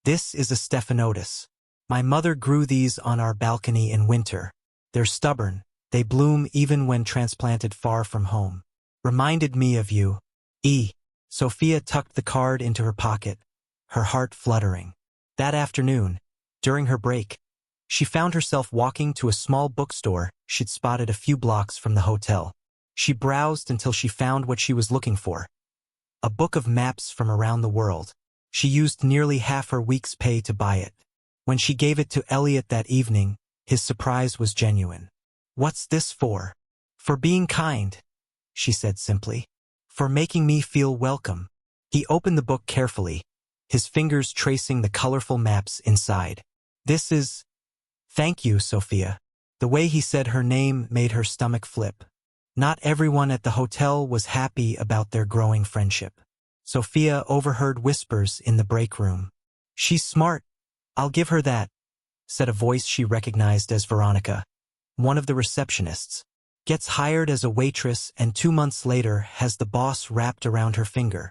"This is a stephanotis. My mother grew these on our balcony in winter. They're stubborn. They bloom even when transplanted far from home. Reminded me of you. E." Sophia tucked the card into her pocket, her heart fluttering. That afternoon, during her break, she found herself walking to a small bookstore she'd spotted a few blocks from the hotel. She browsed until she found what she was looking for. A book of maps from around the world. She used nearly half her week's pay to buy it. When she gave it to Elliot that evening, his surprise was genuine. "What's this for?" "For being kind," she said simply. "For making me feel welcome." He opened the book carefully, his fingers tracing the colorful maps inside. "This is—" "Thank you, Sophia." The way he said her name made her stomach flip. Not everyone at the hotel was happy about their growing friendship. Sophia overheard whispers in the break room. "She's smart. I'll give her that," said a voice she recognized as Veronica, one of the receptionists. "Gets hired as a waitress and 2 months later has the boss wrapped around her finger."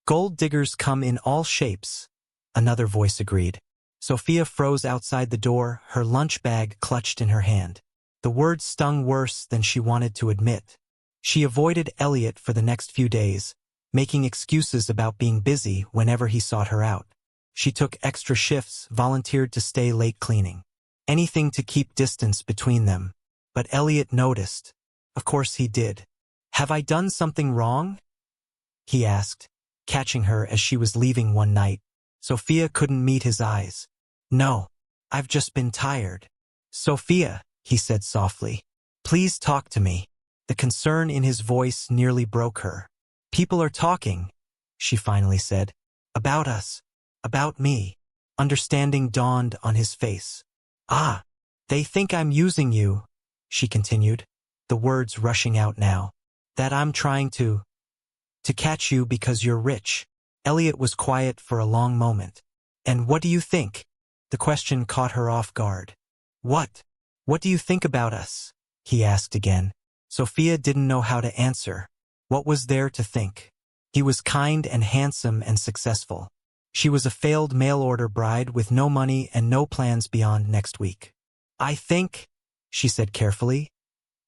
"Gold diggers come in all shapes," another voice agreed. Sophia froze outside the door, her lunch bag clutched in her hand. The words stung worse than she wanted to admit. She avoided Elliot for the next few days, making excuses about being busy whenever he sought her out. She took extra shifts, volunteered to stay late cleaning. Anything to keep distance between them. But Elliot noticed. Of course he did. "Have I done something wrong?" he asked, catching her as she was leaving one night. Sophia couldn't meet his eyes. "No, I've just been tired." "Sophia," he said softly, "please talk to me." The concern in his voice nearly broke her. "People are talking," she finally said. "About us. About me." Understanding dawned on his face. "Ah, they think I'm using you," she continued, the words rushing out now. "That I'm trying to catch you because you're rich." Elliot was quiet for a long moment. "And what do you think?" The question caught her off guard. "What? What do you think about us?" he asked again. Sophia didn't know how to answer. What was there to think? He was kind and handsome and successful. She was a failed mail-order bride with no money and no plans beyond next week. "I think," she said carefully,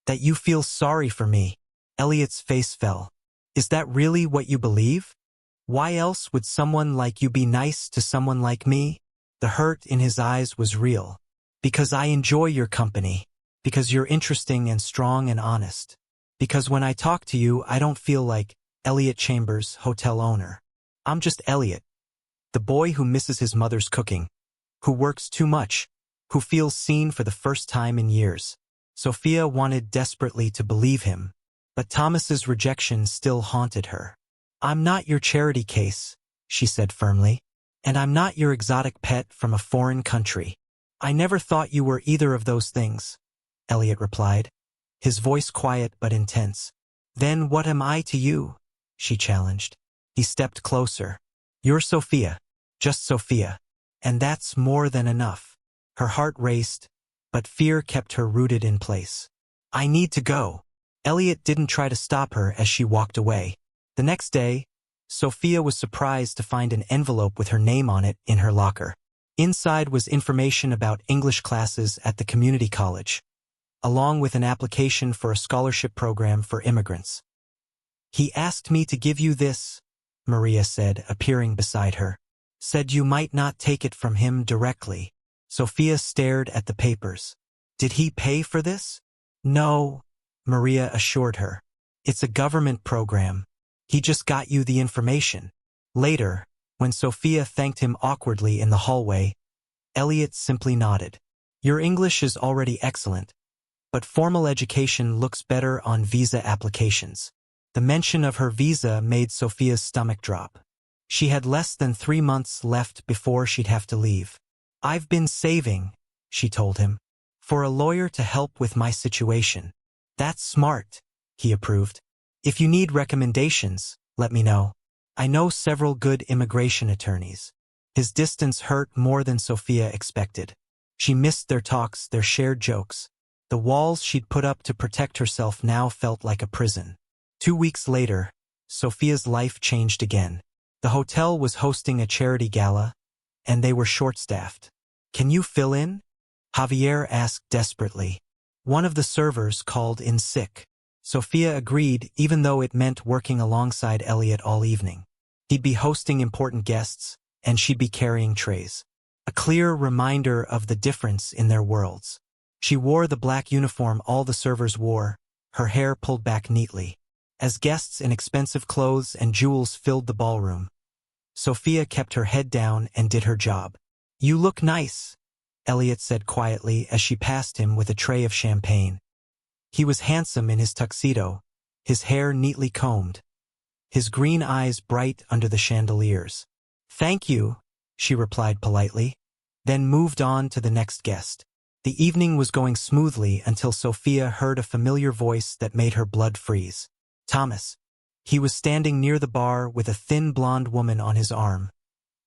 "that you feel sorry for me." Elliot's face fell. "Is that really what you believe? Why else would someone like you be nice to someone like me?" The hurt in his eyes was real. "Because I enjoy your company. Because you're interesting and strong and honest. Because when I talk to you, I don't feel like Elliot Chambers, hotel owner. I'm just Elliot, the boy who misses his mother's cooking, who works too much, who feels seen for the first time in years." Sophia wanted desperately to believe him, but Thomas's rejection still haunted her. "I'm not your charity case," she said firmly, "and I'm not your exotic pet from a foreign country." "I never thought you were either of those things," Elliot replied, his voice quiet but intense. "Then what am I to you?" she challenged. He stepped closer. "You're Sophia, just Sophia, and that's more than enough." Her heart raced, but fear kept her rooted in place. "I need to go." Elliot didn't try to stop her as she walked away. The next day, Sophia was surprised to find an envelope with her name on it in her locker. Inside was information about English classes at the community college, along with an application for a scholarship program for immigrants. "He asked me to give you this," Maria said, appearing beside her. "Said you might not take it from him directly." Sophia stared at the papers. "Did he pay for this?" "No," Maria assured her. "It's a government program. He just got you the information." Later, when Sophia thanked him awkwardly in the hallway, Elliot simply nodded. "Your English is already excellent, but formal education looks better on visa applications." The mention of her visa made Sophia's stomach drop. She had less than 3 months left before she'd have to leave. "I've been saving," she told him, "for a lawyer to help with my situation." "That's smart," he approved. "If you need recommendations, let me know. I know several good immigration attorneys." His distance hurt more than Sophia expected. She missed their talks, their shared jokes. The walls she'd put up to protect herself now felt like a prison. 2 weeks later, Sophia's life changed again. The hotel was hosting a charity gala, and they were short-staffed. "Can you fill in?" Javier asked desperately. One of the servers called in sick. Sophia agreed, even though it meant working alongside Elliot all evening. He'd be hosting important guests, and she'd be carrying trays. A clear reminder of the difference in their worlds. She wore the black uniform all the servers wore, her hair pulled back neatly. As guests in expensive clothes and jewels filled the ballroom, Sophia kept her head down and did her job. "You look nice," Elliot said quietly as she passed him with a tray of champagne. He was handsome in his tuxedo, his hair neatly combed, his green eyes bright under the chandeliers. "Thank you," she replied politely, then moved on to the next guest. The evening was going smoothly until Sophia heard a familiar voice that made her blood freeze. Thomas. He was standing near the bar with a thin blonde woman on his arm,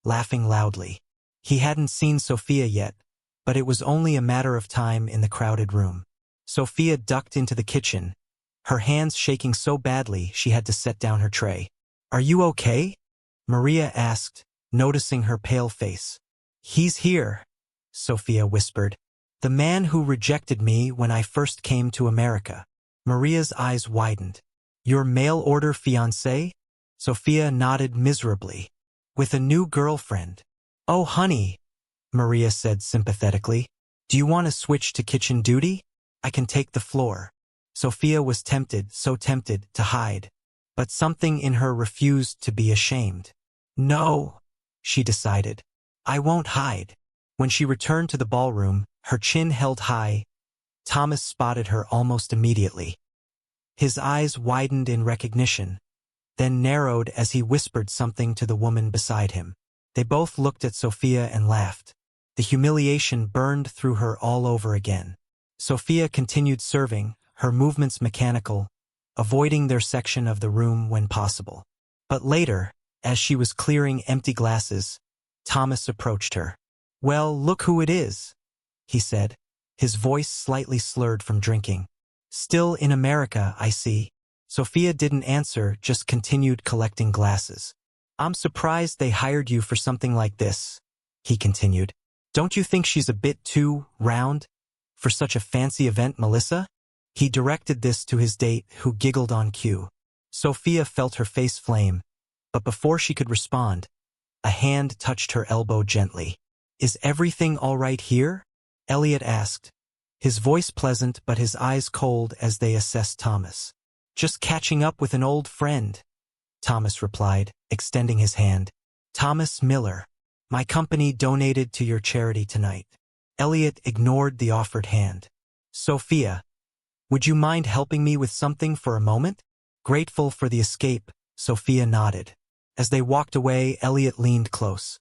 laughing loudly. He hadn't seen Sophia yet, but it was only a matter of time in the crowded room. Sophia ducked into the kitchen, her hands shaking so badly she had to set down her tray. "Are you okay?" Maria asked, noticing her pale face. "He's here," Sophia whispered. "The man who rejected me when I first came to America." Maria's eyes widened. "Your mail-order fiancé?" Sophia nodded miserably. "With a new girlfriend." "Oh, honey," Maria said sympathetically. "Do you want to switch to kitchen duty? I can take the floor." Sophia was tempted, so tempted, to hide. But something in her refused to be ashamed. "No," she decided. "I won't hide." When she returned to the ballroom, her chin held high, Thomas spotted her almost immediately. His eyes widened in recognition, then narrowed as he whispered something to the woman beside him. They both looked at Sophia and laughed. The humiliation burned through her all over again. Sophia continued serving, her movements mechanical, avoiding their section of the room when possible. But later, as she was clearing empty glasses, Thomas approached her. "Well, look who it is," he said, his voice slightly slurred from drinking. "Still in America, I see." Sophia didn't answer, just continued collecting glasses. "I'm surprised they hired you for something like this," he continued. "Don't you think she's a bit too round for such a fancy event, Melissa?" He directed this to his date, who giggled on cue. Sophia felt her face flame, but before she could respond, a hand touched her elbow gently. "Is everything all right here?" Elliot asked, his voice pleasant but his eyes cold as they assessed Thomas. "Just catching up with an old friend," Thomas replied, extending his hand. "Thomas Miller. My company donated to your charity tonight." Elliot ignored the offered hand. "Sophia, would you mind helping me with something for a moment?" Grateful for the escape, Sophia nodded. As they walked away, Elliot leaned close.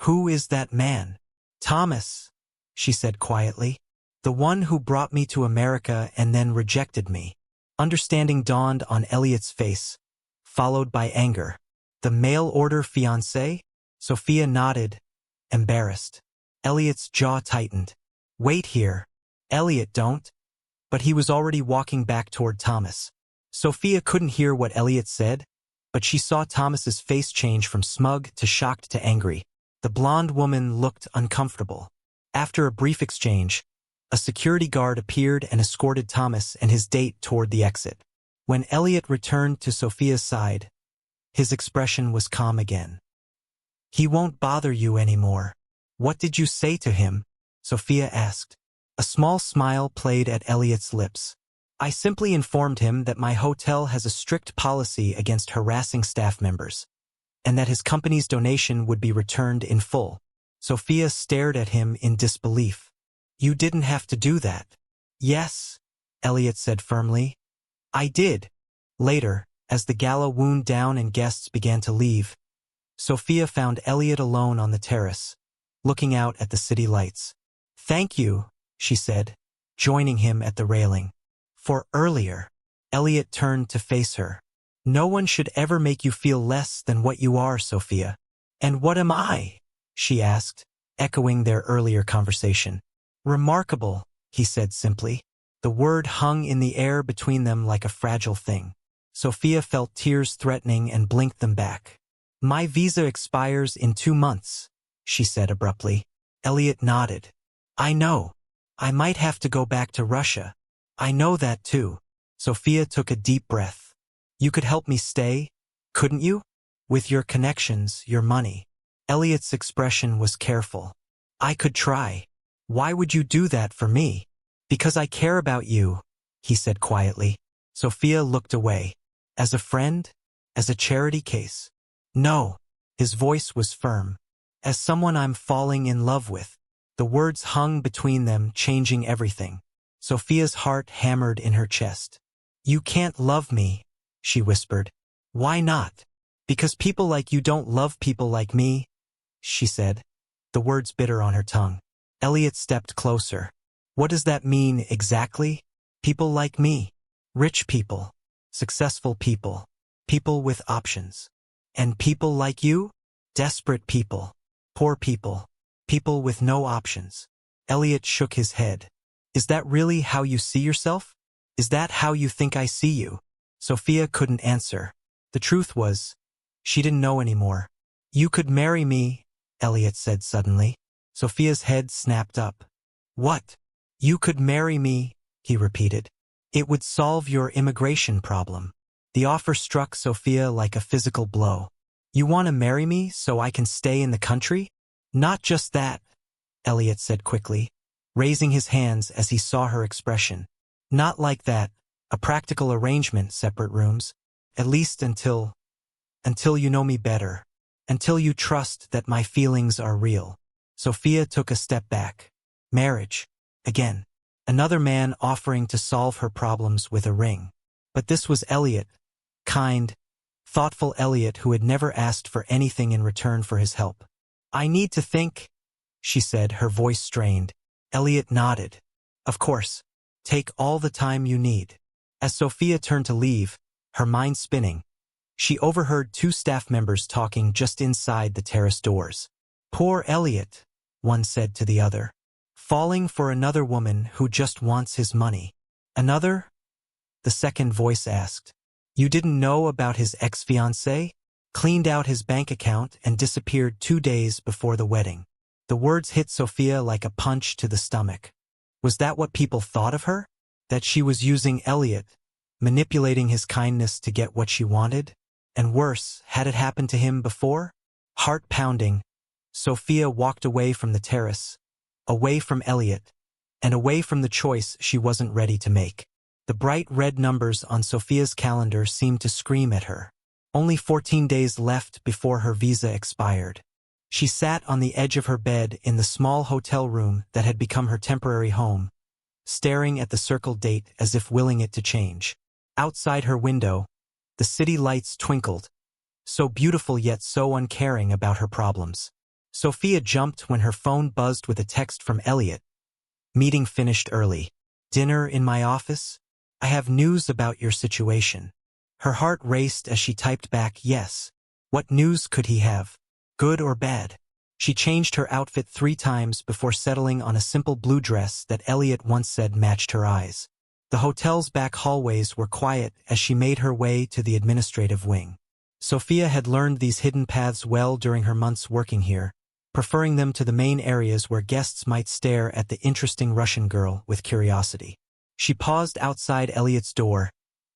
"Who is that man?" "Thomas," she said quietly. "The one who brought me to America and then rejected me." Understanding dawned on Elliot's face, followed by anger. "The mail-order fiancé?" Sophia nodded, embarrassed. Elliot's jaw tightened. "Wait here." "Elliot, don't." But he was already walking back toward Thomas. Sophia couldn't hear what Elliot said, but she saw Thomas's face change from smug to shocked to angry. The blonde woman looked uncomfortable. After a brief exchange, a security guard appeared and escorted Thomas and his date toward the exit. When Elliot returned to Sophia's side, his expression was calm again. "He won't bother you anymore." "What did you say to him?" Sophia asked. A small smile played at Elliot's lips. "I simply informed him that my hotel has a strict policy against harassing staff members, and that his company's donation would be returned in full." Sophia stared at him in disbelief. "You didn't have to do that." "Yes," Elliot said firmly. "I did." Later, as the gala wound down and guests began to leave, Sophia found Elliot alone on the terrace, looking out at the city lights. "Thank you," she said, joining him at the railing. "For earlier." Elliot turned to face her. "No one should ever make you feel less than what you are, Sophia." "And what am I?" she asked, echoing their earlier conversation. "Remarkable," he said simply. The word hung in the air between them like a fragile thing. Sophia felt tears threatening and blinked them back. "My visa expires in 2 months," she said abruptly. Elliot nodded. "I know. I might have to go back to Russia. I know that too." Sophia took a deep breath. "You could help me stay, couldn't you? With your connections, your money." Elliot's expression was careful. "I could try." "Why would you do that for me?" "Because I care about you," he said quietly. Sophia looked away. "As a friend? As a charity case?" "No." His voice was firm. "As someone I'm falling in love with." The words hung between them, changing everything. Sophia's heart hammered in her chest. "You can't love me," she whispered. "Why not?" "Because people like you don't love people like me," she said, the words bitter on her tongue. Elliot stepped closer. "What does that mean exactly?" "People like me. Rich people. Successful people. People with options. And people like you? Desperate people. Poor people. People with no options." Elliot shook his head. "Is that really how you see yourself? Is that how you think I see you?" Sophia couldn't answer. The truth was, she didn't know anymore. "You could marry me," Elliot said suddenly. Sophia's head snapped up. "What?" "You could marry me," he repeated. "It would solve your immigration problem." The offer struck Sophia like a physical blow. "You want to marry me so I can stay in the country?" "Not just that," Elliot said quickly, raising his hands as he saw her expression. "Not like that. A practical arrangement, separate rooms. At least until you know me better. Until you trust that my feelings are real." Sophia took a step back. Marriage. Again. Another man offering to solve her problems with a ring. But this was Elliot. Kind, thoughtful Elliot who had never asked for anything in return for his help. "I need to think," she said, her voice strained. Elliot nodded. "Of course. Take all the time you need." As Sophia turned to leave, her mind spinning, she overheard 2 staff members talking just inside the terrace doors. "Poor Elliot," one said to the other. "Falling for another woman who just wants his money." "Another?" the second voice asked. "You didn't know about his ex-fiancée? Cleaned out his bank account and disappeared 2 days before the wedding." The words hit Sophia like a punch to the stomach. Was that what people thought of her? That she was using Elliot, manipulating his kindness to get what she wanted? And worse, had it happened to him before? Heart pounding, Sophia walked away from the terrace, away from Elliot, and away from the choice she wasn't ready to make. The bright red numbers on Sophia's calendar seemed to scream at her. Only 14 days left before her visa expired. She sat on the edge of her bed in the small hotel room that had become her temporary home, staring at the circled date as if willing it to change. Outside her window, the city lights twinkled, so beautiful yet so uncaring about her problems. Sophia jumped when her phone buzzed with a text from Elliot. "Meeting finished early. Dinner in my office? I have news about your situation." Her heart raced as she typed back yes. What news could he have? Good or bad? She changed her outfit 3 times before settling on a simple blue dress that Elliot once said matched her eyes. The hotel's back hallways were quiet as she made her way to the administrative wing. Sophia had learned these hidden paths well during her months working here, preferring them to the main areas where guests might stare at the interesting Russian girl with curiosity. She paused outside Elliot's door,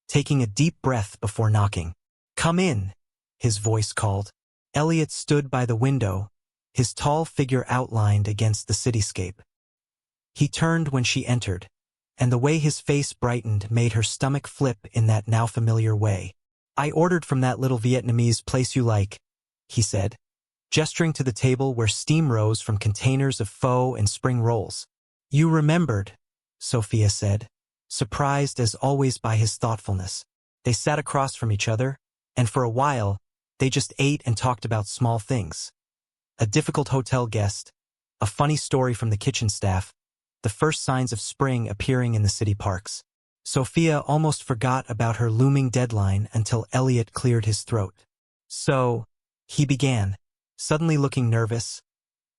taking a deep breath before knocking. "Come in," his voice called. Elliot stood by the window, his tall figure outlined against the cityscape. He turned when she entered, and the way his face brightened made her stomach flip in that now familiar way. "I ordered from that little Vietnamese place you like," he said, gesturing to the table where steam rose from containers of pho and spring rolls. "You remembered," Sophia said, surprised as always by his thoughtfulness. They sat across from each other, and for a while, They just ate and talked about small things. A difficult hotel guest, a funny story from the kitchen staff, the first signs of spring appearing in the city parks. Sophia almost forgot about her looming deadline until Elliot cleared his throat. So, he began, suddenly looking nervous.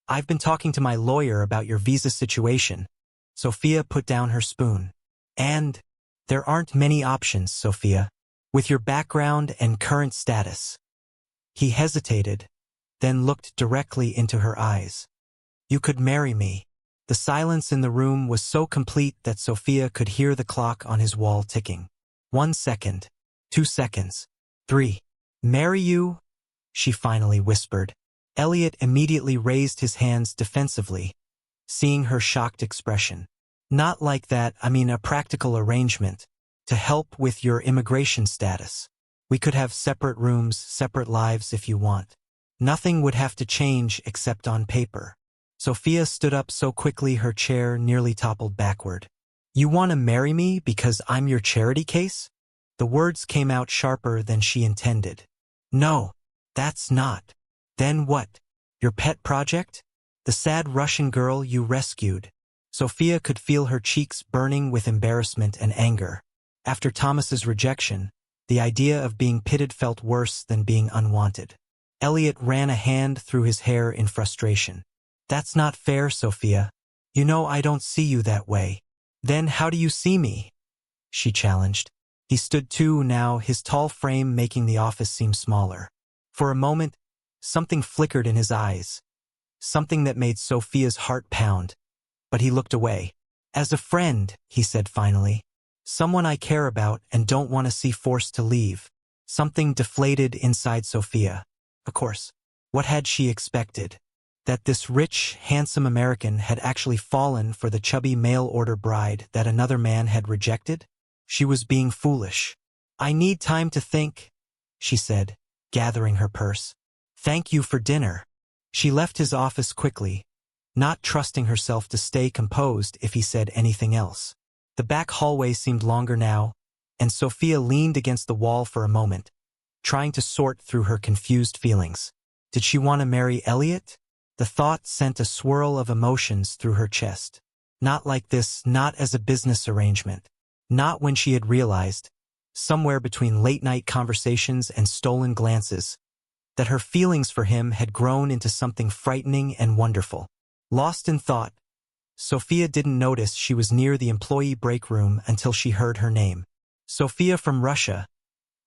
I've been talking to my lawyer about your visa situation. Sophia put down her spoon. And there aren't many options, Sophia, with your background and current status. He hesitated, then looked directly into her eyes. You could marry me. The silence in the room was so complete that Sophia could hear the clock on his wall ticking. 1 second, 2 seconds, 3. Marry you? She finally whispered. Elliot immediately raised his hands defensively, seeing her shocked expression. Not like that, I mean a practical arrangement, to help with your immigration status. We could have separate rooms, separate lives if you want. Nothing would have to change except on paper. Sophia stood up so quickly her chair nearly toppled backward. You want to marry me because I'm your charity case? The words came out sharper than she intended. No, that's not. Then what? Your pet project? The sad Russian girl you rescued? Sophia could feel her cheeks burning with embarrassment and anger. After Thomas's rejection, the idea of being pitted felt worse than being unwanted. Elliot ran a hand through his hair in frustration. That's not fair, Sophia. You know I don't see you that way. Then how do you see me? She challenged. He stood too now, his tall frame making the office seem smaller. For a moment, something flickered in his eyes. Something that made Sophia's heart pound. But he looked away. As a friend, he said finally. Someone I care about and don't want to see forced to leave. Something deflated inside Sophia. Of course, what had she expected? That this rich, handsome American had actually fallen for the chubby mail-order bride that another man had rejected? She was being foolish. I need time to think, she said, gathering her purse. Thank you for dinner. She left his office quickly, not trusting herself to stay composed if he said anything else. The back hallway seemed longer now, and Sophia leaned against the wall for a moment, trying to sort through her confused feelings. Did she want to marry Elliot? The thought sent a swirl of emotions through her chest. Not like this, not as a business arrangement. Not when she had realized, somewhere between late-night conversations and stolen glances, that her feelings for him had grown into something frightening and wonderful. Lost in thought, Sophia didn't notice she was near the employee break room until she heard her name. Sophia from Russia,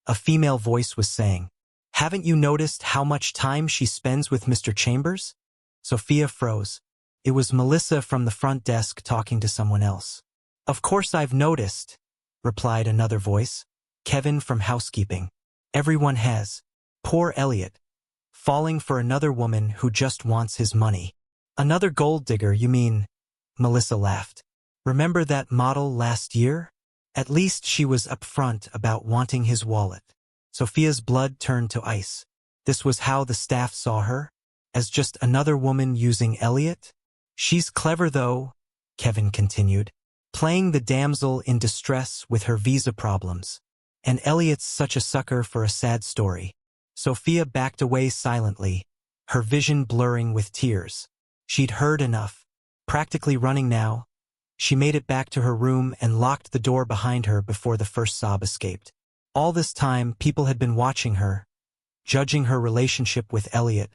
a female voice was saying. Haven't you noticed how much time she spends with Mr. Chambers? Sophia froze. It was Melissa from the front desk talking to someone else. Of course I've noticed, replied another voice. Kevin from housekeeping. Everyone has. Poor Elliot. Falling for another woman who just wants his money. Another gold digger, you mean? Melissa laughed. Remember that model last year? At least she was upfront about wanting his wallet. Sophia's blood turned to ice. This was how the staff saw her? As just another woman using Elliot? She's clever though, Kevin continued, playing the damsel in distress with her visa problems. And Elliot's such a sucker for a sad story. Sophia backed away silently, her vision blurring with tears. She'd heard enough. Practically running now, she made it back to her room and locked the door behind her before the first sob escaped. All this time, people had been watching her, judging her relationship with Elliot,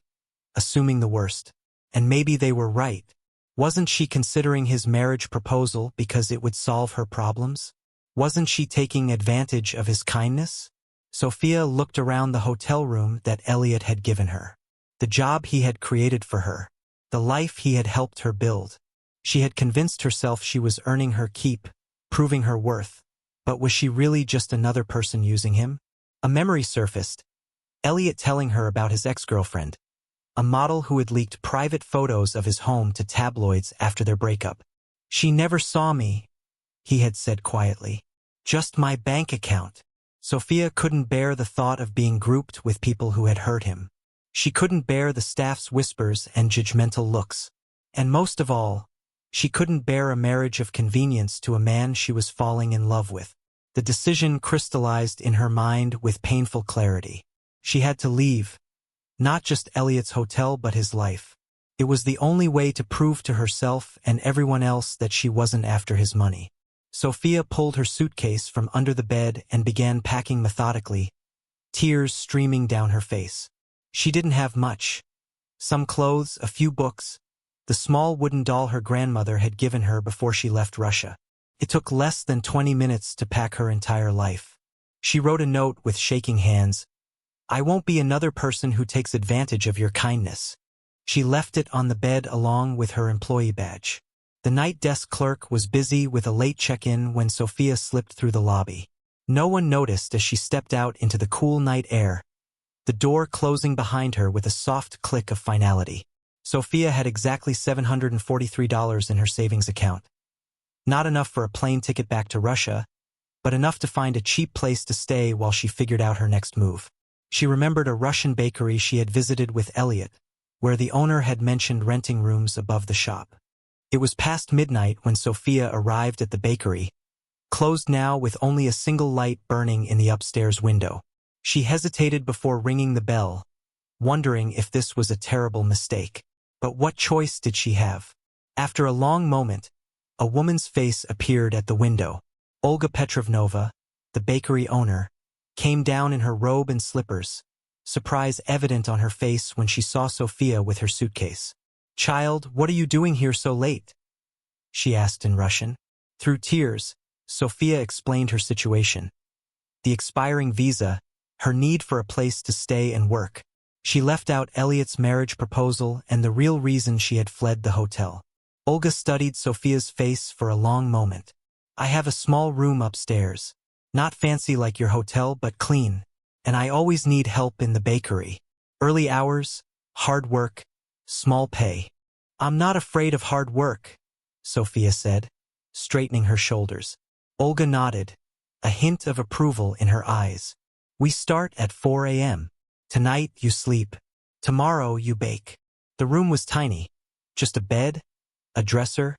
assuming the worst. And maybe they were right. Wasn't she considering his marriage proposal because it would solve her problems? Wasn't she taking advantage of his kindness? Sophia looked around the hotel room that Elliot had given her. The job he had created for her. The life he had helped her build. She had convinced herself she was earning her keep, proving her worth. But was she really just another person using him? A memory surfaced. Elliot telling her about his ex-girlfriend. A model who had leaked private photos of his home to tabloids after their breakup. She never saw me, he had said quietly. Just my bank account. Sophia couldn't bear the thought of being grouped with people who had hurt him. She couldn't bear the staff's whispers and judgmental looks. And most of all, she couldn't bear a marriage of convenience to a man she was falling in love with. The decision crystallized in her mind with painful clarity. She had to leave. Not just Elliot's hotel but his life. It was the only way to prove to herself and everyone else that she wasn't after his money. Sophia pulled her suitcase from under the bed and began packing methodically, tears streaming down her face. She didn't have much. Some clothes, a few books, the small wooden doll her grandmother had given her before she left Russia. It took less than 20 minutes to pack her entire life. She wrote a note with shaking hands. "I won't be another person who takes advantage of your kindness." She left it on the bed along with her employee badge. The night desk clerk was busy with a late check-in when Sophia slipped through the lobby. No one noticed as she stepped out into the cool night air, the door closing behind her with a soft click of finality. Sophia had exactly $743 in her savings account. Not enough for a plane ticket back to Russia, but enough to find a cheap place to stay while she figured out her next move. She remembered a Russian bakery she had visited with Elliot, where the owner had mentioned renting rooms above the shop. It was past midnight when Sophia arrived at the bakery, closed now with only a single light burning in the upstairs window. She hesitated before ringing the bell, wondering if this was a terrible mistake. But what choice did she have? After a long moment, a woman's face appeared at the window. Olga Petrovna, the bakery owner, came down in her robe and slippers, surprise evident on her face when she saw Sophia with her suitcase. "Child, what are you doing here so late?" she asked in Russian. Through tears, Sophia explained her situation. The expiring visa, her need for a place to stay and work. She left out Elliot's marriage proposal and the real reason she had fled the hotel. Olga studied Sophia's face for a long moment. "I have a small room upstairs. Not fancy like your hotel, but clean. And I always need help in the bakery. Early hours, hard work, small pay." "I'm not afraid of hard work," Sophia said, straightening her shoulders. Olga nodded, a hint of approval in her eyes. "We start at 4 a.m. Tonight you sleep. Tomorrow you bake." The room was tiny. Just a bed, a dresser,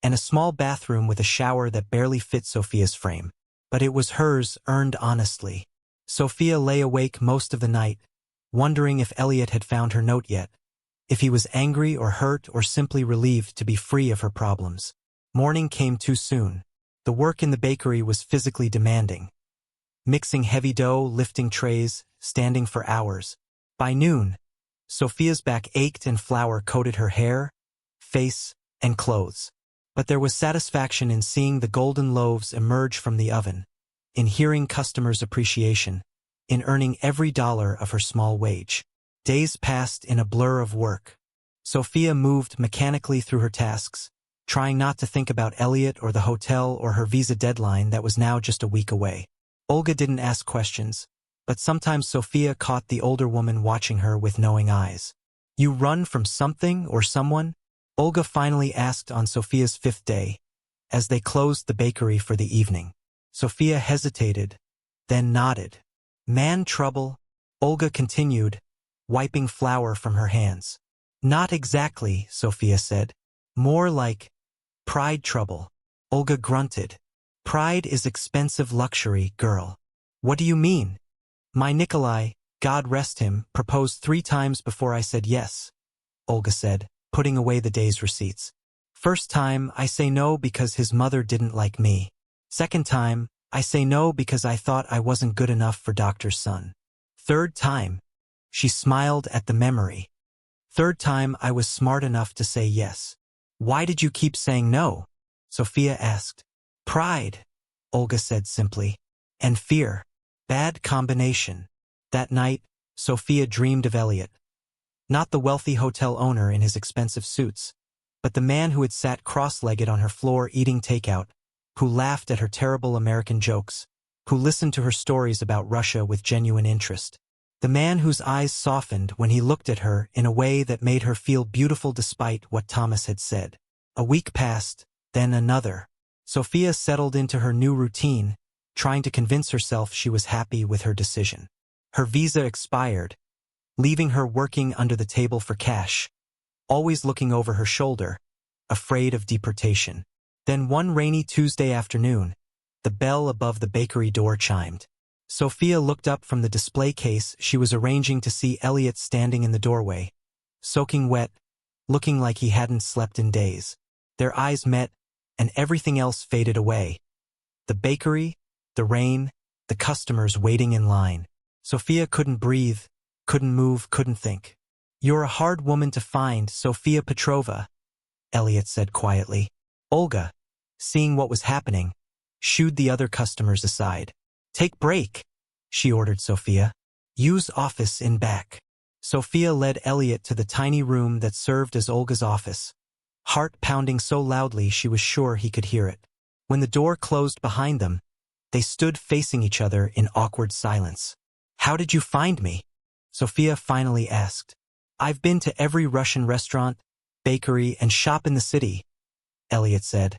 and a small bathroom with a shower that barely fit Sophia's frame. But it was hers, earned honestly. Sophia lay awake most of the night, wondering if Elliot had found her note yet, if he was angry or hurt or simply relieved to be free of her problems. Morning came too soon. The work in the bakery was physically demanding. Mixing heavy dough, lifting trays, standing for hours. By noon, Sophia's back ached and flour coated her hair, face, and clothes. But there was satisfaction in seeing the golden loaves emerge from the oven, in hearing customers' appreciation, in earning every dollar of her small wage. Days passed in a blur of work. Sophia moved mechanically through her tasks, trying not to think about Elliot or the hotel or her visa deadline that was now just a week away. Olga didn't ask questions, but sometimes Sophia caught the older woman watching her with knowing eyes. "You run from something or someone?" Olga finally asked on Sophia's 5th day, as they closed the bakery for the evening. Sophia hesitated, then nodded. "Man trouble," Olga continued, wiping flour from her hands. "Not exactly," Sophia said. "More like pride trouble." Olga grunted. "Pride is expensive luxury, girl." "What do you mean?" "My Nikolai, God rest him, proposed 3 times before I said yes," Olga said, putting away the day's receipts. "First time, I say no because his mother didn't like me. Second time, I say no because I thought I wasn't good enough for doctor's son. Third time," she smiled at the memory. "Third time I was smart enough to say yes." "Why did you keep saying no?" Sophia asked. "Pride," Olga said simply. "And fear. Bad combination." That night, Sophia dreamed of Elliot. Not the wealthy hotel owner in his expensive suits, but the man who had sat cross-legged on her floor eating takeout, who laughed at her terrible American jokes, who listened to her stories about Russia with genuine interest. The man whose eyes softened when he looked at her in a way that made her feel beautiful despite what Thomas had said. A week passed, then another. Sophia settled into her new routine, trying to convince herself she was happy with her decision. Her visa expired, leaving her working under the table for cash, always looking over her shoulder, afraid of deportation. Then one rainy Tuesday afternoon, the bell above the bakery door chimed. Sophia looked up from the display case she was arranging to see Elliot standing in the doorway, soaking wet, looking like he hadn't slept in days. Their eyes met, and everything else faded away. The bakery, the rain, the customers waiting in line. Sophia couldn't breathe, couldn't move, couldn't think. "You're a hard woman to find, Sophia Petrova," Elliot said quietly. Olga, seeing what was happening, shooed the other customers aside. "Take break," she ordered Sophia. "Use office in back." Sophia led Elliot to the tiny room that served as Olga's office, heart pounding so loudly she was sure he could hear it. When the door closed behind them, they stood facing each other in awkward silence. "How did you find me?" Sophia finally asked. "I've been to every Russian restaurant, bakery, and shop in the city," Elliot said,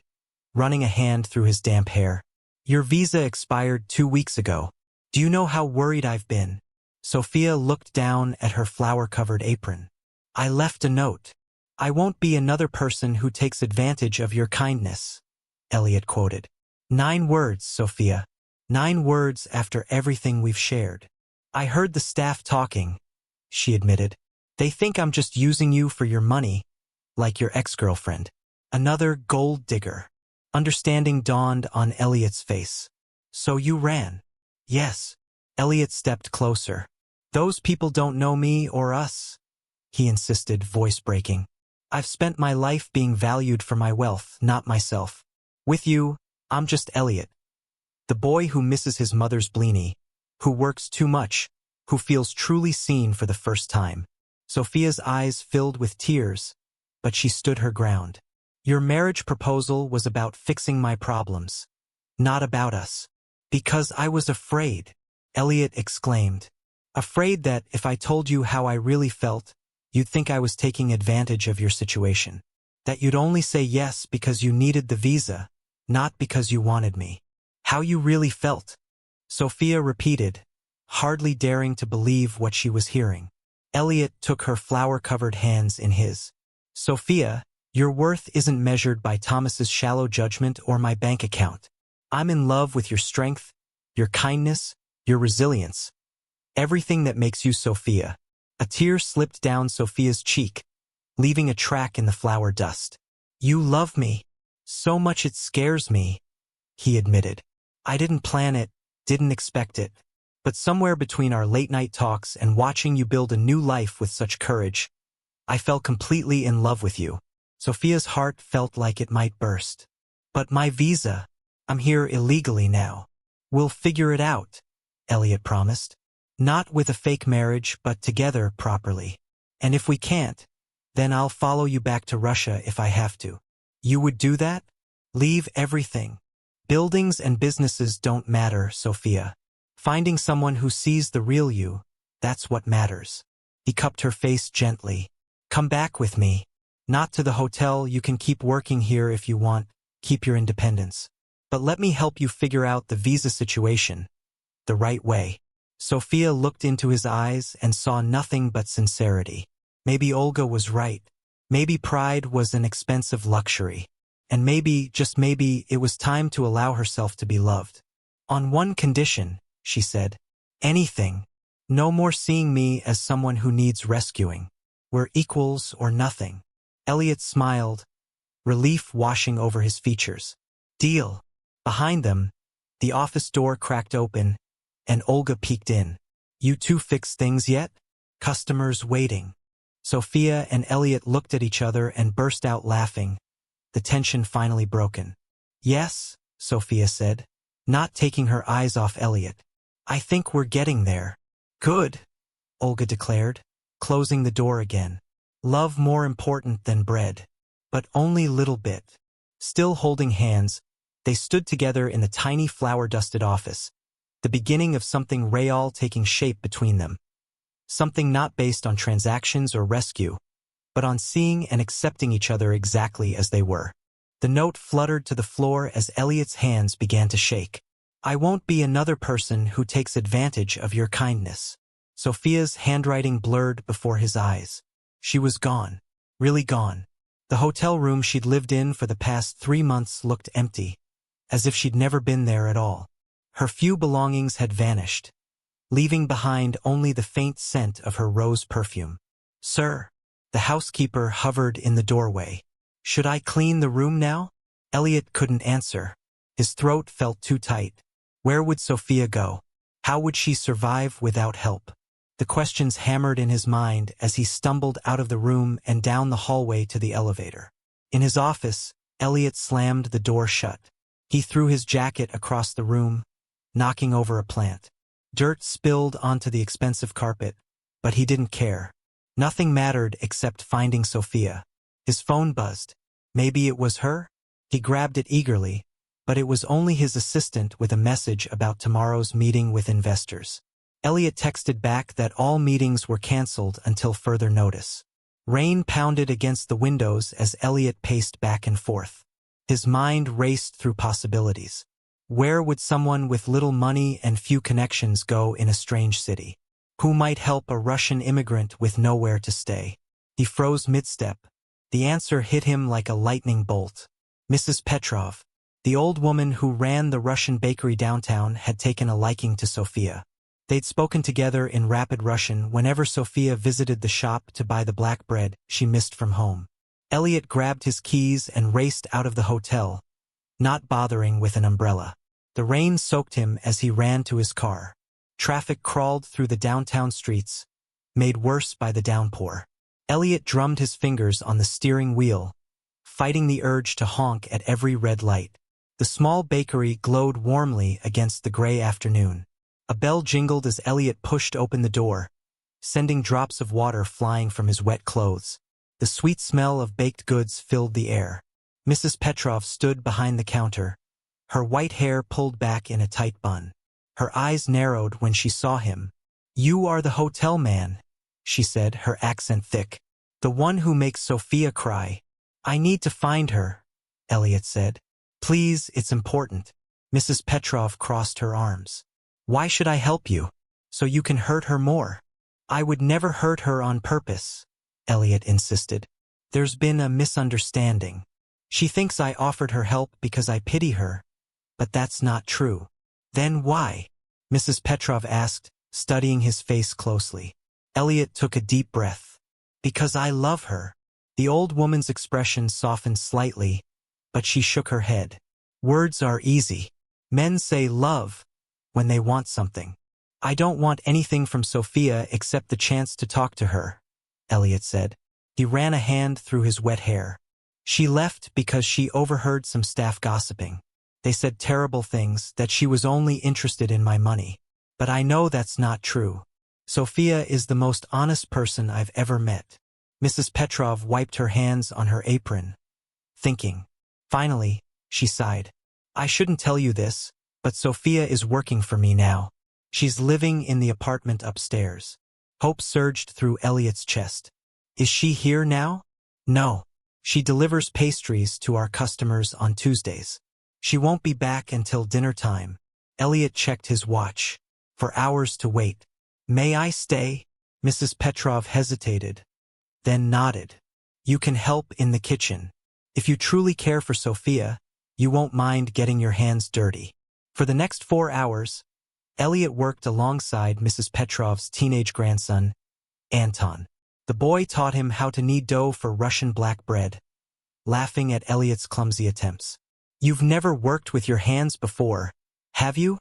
running a hand through his damp hair. "Your visa expired 2 weeks ago. Do you know how worried I've been?" Sophia looked down at her flower-covered apron. "I left a note. I won't be another person who takes advantage of your kindness," Elliot quoted. 9 words, Sophia. 9 words after everything we've shared. "I heard the staff talking," she admitted. "They think I'm just using you for your money, like your ex-girlfriend." Another gold digger. Understanding dawned on Elliot's face. "So you ran?" "Yes." Elliot stepped closer. "Those people don't know me or us," he insisted, voice breaking. "I've spent my life being valued for my wealth, not myself. With you, I'm just Elliot. The boy who misses his mother's blini, who works too much, who feels truly seen for the first time." Sophia's eyes filled with tears, but she stood her ground. "Your marriage proposal was about fixing my problems, not about us." "Because I was afraid," Elliot exclaimed. "Afraid that if I told you how I really felt, you'd think I was taking advantage of your situation. That you'd only say yes because you needed the visa, not because you wanted me." "How you really felt," Sophia repeated, hardly daring to believe what she was hearing. Elliot took her flower-covered hands in his. "Sophia, your worth isn't measured by Thomas's shallow judgment or my bank account. I'm in love with your strength, your kindness, your resilience. Everything that makes you Sophia." A tear slipped down Sophia's cheek, leaving a track in the flower dust. "You love me. So much it scares me," he admitted. "I didn't plan it, didn't expect it. But somewhere between our late-night talks and watching you build a new life with such courage, I fell completely in love with you." Sophia's heart felt like it might burst. "But my visa, I'm here illegally now." "We'll figure it out," Elliot promised. "Not with a fake marriage, but together properly. And if we can't, then I'll follow you back to Russia if I have to." "You would do that? Leave everything?" "Buildings and businesses don't matter, Sophia. Finding someone who sees the real you, that's what matters." He cupped her face gently. "Come back with me. Not to the hotel, you can keep working here if you want, keep your independence. But let me help you figure out the visa situation the right way." Sophia looked into his eyes and saw nothing but sincerity. Maybe Olga was right. Maybe pride was an expensive luxury. And maybe, just maybe, it was time to allow herself to be loved. "On one condition," she said. "Anything. No more seeing me as someone who needs rescuing. We're equals or nothing." Elliot smiled, relief washing over his features. "Deal." Behind them, the office door cracked open, and Olga peeked in. "You two fixed things yet?" "Customers waiting." Sophia and Elliot looked at each other and burst out laughing, the tension finally broken. "Yes," Sophia said, not taking her eyes off Elliot. "I think we're getting there." "Good," Olga declared, closing the door again. "Love more important than bread." But only little bit. Still holding hands, they stood together in the tiny flower-dusted office, the beginning of something real taking shape between them. Something not based on transactions or rescue, but on seeing and accepting each other exactly as they were. The note fluttered to the floor as Elliot's hands began to shake. "I won't be another person who takes advantage of your kindness." Sophia's handwriting blurred before his eyes. She was gone. Really gone. The hotel room she'd lived in for the past 3 months looked empty, as if she'd never been there at all. Her few belongings had vanished, leaving behind only the faint scent of her rose perfume. "Sir." The housekeeper hovered in the doorway. "Should I clean the room now?" Elliot couldn't answer. His throat felt too tight. Where would Sophia go? How would she survive without help? The questions hammered in his mind as he stumbled out of the room and down the hallway to the elevator. In his office, Elliot slammed the door shut. He threw his jacket across the room, knocking over a plant. Dirt spilled onto the expensive carpet, but he didn't care. Nothing mattered except finding Sophia. His phone buzzed. Maybe it was her? He grabbed it eagerly, but it was only his assistant with a message about tomorrow's meeting with investors. Elliot texted back that all meetings were canceled until further notice. Rain pounded against the windows as Elliot paced back and forth. His mind raced through possibilities. Where would someone with little money and few connections go in a strange city? Who might help a Russian immigrant with nowhere to stay? He froze mid-step. The answer hit him like a lightning bolt. Mrs. Petrov, the old woman who ran the Russian bakery downtown, had taken a liking to Sophia. They'd spoken together in rapid Russian whenever Sophia visited the shop to buy the black bread she missed from home. Elliot grabbed his keys and raced out of the hotel, not bothering with an umbrella. The rain soaked him as he ran to his car. Traffic crawled through the downtown streets, made worse by the downpour. Elliot drummed his fingers on the steering wheel, fighting the urge to honk at every red light. The small bakery glowed warmly against the gray afternoon. A bell jingled as Elliot pushed open the door, sending drops of water flying from his wet clothes. The sweet smell of baked goods filled the air. Mrs. Petrov stood behind the counter, her white hair pulled back in a tight bun. Her eyes narrowed when she saw him. "You are the hotel man," she said, her accent thick. "The one who makes Sophia cry." "I need to find her," Elliot said. "Please, it's important." Mrs. Petrov crossed her arms. "Why should I help you? So you can hurt her more?" "I would never hurt her on purpose," Elliot insisted. "There's been a misunderstanding. She thinks I offered her help because I pity her, but that's not true." "Then why?" Mrs. Petrov asked, studying his face closely. Elliot took a deep breath. "Because I love her." The old woman's expression softened slightly, but she shook her head. "Words are easy. Men say love when they want something. I don't want anything from Sophia except the chance to talk to her," Elliot said. He ran a hand through his wet hair. "She left because she overheard some staff gossiping. They said terrible things, that she was only interested in my money. But I know that's not true. Sophia is the most honest person I've ever met." Mrs. Petrov wiped her hands on her apron, thinking. Finally, she sighed. "I shouldn't tell you this, but Sophia is working for me now. She's living in the apartment upstairs." Hope surged through Elliot's chest. "Is she here now?" "No. She delivers pastries to our customers on Tuesdays. She won't be back until dinner time." Elliot checked his watch. For hours to wait. "May I stay?" Mrs. Petrov hesitated, then nodded. "You can help in the kitchen. If you truly care for Sophia, you won't mind getting your hands dirty." For the next 4 hours, Elliot worked alongside Mrs. Petrov's teenage grandson, Anton. The boy taught him how to knead dough for Russian black bread, laughing at Elliot's clumsy attempts. "You've never worked with your hands before, have you?"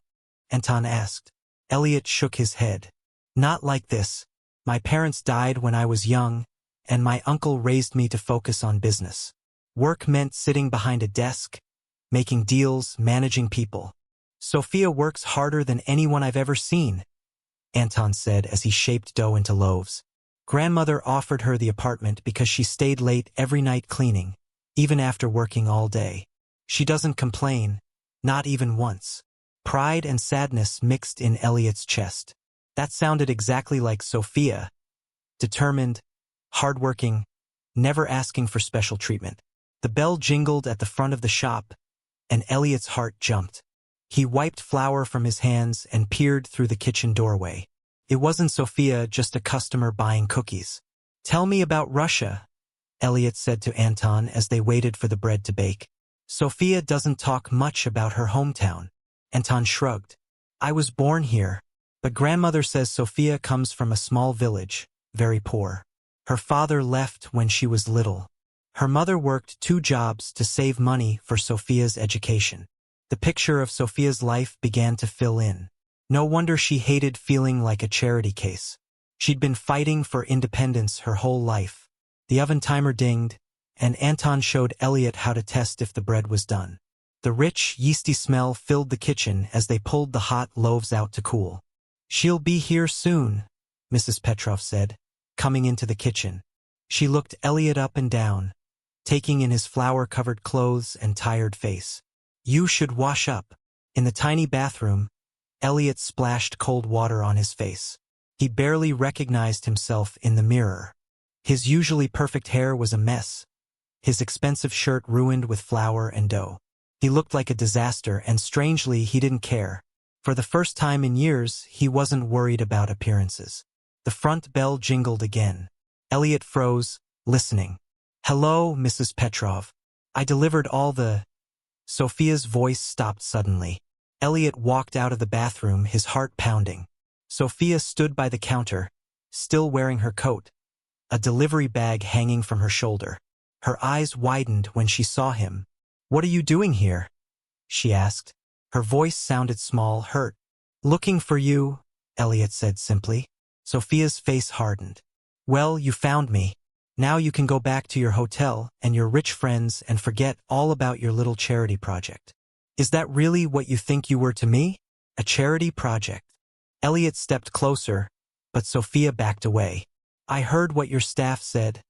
Anton asked. Elliot shook his head. "Not like this. My parents died when I was young, and my uncle raised me to focus on business. Work meant sitting behind a desk, making deals, managing people. Sophia works harder than anyone I've ever seen," Anton said as he shaped dough into loaves. "Grandmother offered her the apartment because she stayed late every night cleaning, even after working all day. She doesn't complain, not even once." Pride and sadness mixed in Elliot's chest. That sounded exactly like Sophia. Determined, hardworking, never asking for special treatment. The bell jingled at the front of the shop, and Elliot's heart jumped. He wiped flour from his hands and peered through the kitchen doorway. It wasn't Sophia, just a customer buying cookies. "Tell me about Russia," Elliot said to Anton as they waited for the bread to bake. "Sophia doesn't talk much about her hometown." Anton shrugged. I was born here, but grandmother says Sophia comes from a small village, very poor. Her father left when she was little. Her mother worked 2 jobs to save money for Sophia's education. The picture of Sophia's life began to fill in. No wonder she hated feeling like a charity case. She'd been fighting for independence her whole life. The oven timer dinged, and Anton showed Elliot how to test if the bread was done. The rich, yeasty smell filled the kitchen as they pulled the hot loaves out to cool. "She'll be here soon," Mrs. Petrov said, coming into the kitchen. She looked Elliot up and down, taking in his flour-covered clothes and tired face. "You should wash up." In the tiny bathroom, Elliot splashed cold water on his face. He barely recognized himself in the mirror. His usually perfect hair was a mess, his expensive shirt ruined with flour and dough. He looked like a disaster, and strangely, he didn't care. For the first time in years, he wasn't worried about appearances. The front bell jingled again. Elliot froze, listening. "Hello, Mrs. Petrov. I delivered all the—" Sophia's voice stopped suddenly. Elliot walked out of the bathroom, his heart pounding. Sophia stood by the counter, still wearing her coat, a delivery bag hanging from her shoulder. Her eyes widened when she saw him. "What are you doing here?" she asked. Her voice sounded small, hurt. "Looking for you," Elliot said simply. Sophia's face hardened. "Well, you found me. Now you can go back to your hotel and your rich friends and forget all about your little charity project." "Is that really what you think you were to me? A charity project?" Elliot stepped closer, but Sophia backed away. "I heard what your staff said,"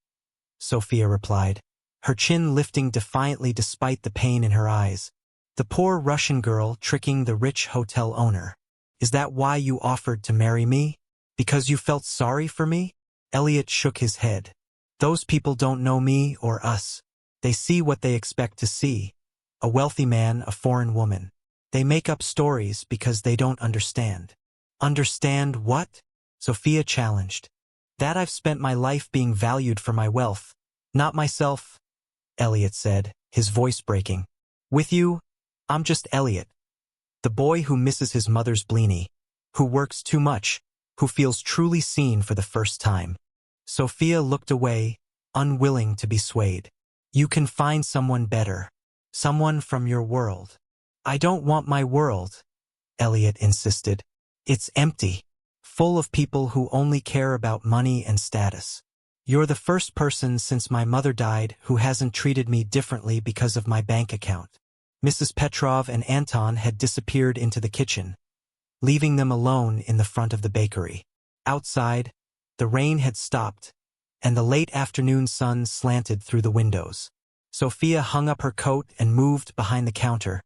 Sophia replied, her chin lifting defiantly despite the pain in her eyes. "The poor Russian girl tricking the rich hotel owner. Is that why you offered to marry me? Because you felt sorry for me?" Elliot shook his head. "Those people don't know me or us. They see what they expect to see. A wealthy man, a foreign woman. They make up stories because they don't understand." "Understand what?" Sophia challenged. "That I've spent my life being valued for my wealth, not myself," Elliot said, his voice breaking. "With you, I'm just Elliot, the boy who misses his mother's blini, who works too much, who feels truly seen for the first time." Sophia looked away, unwilling to be swayed. "You can find someone better, someone from your world." "I don't want my world," Elliot insisted. "It's empty, full of people who only care about money and status. You're the first person since my mother died who hasn't treated me differently because of my bank account." Mrs. Petrov and Anton had disappeared into the kitchen, leaving them alone in the front of the bakery. Outside, the rain had stopped, and the late afternoon sun slanted through the windows. Sophia hung up her coat and moved behind the counter,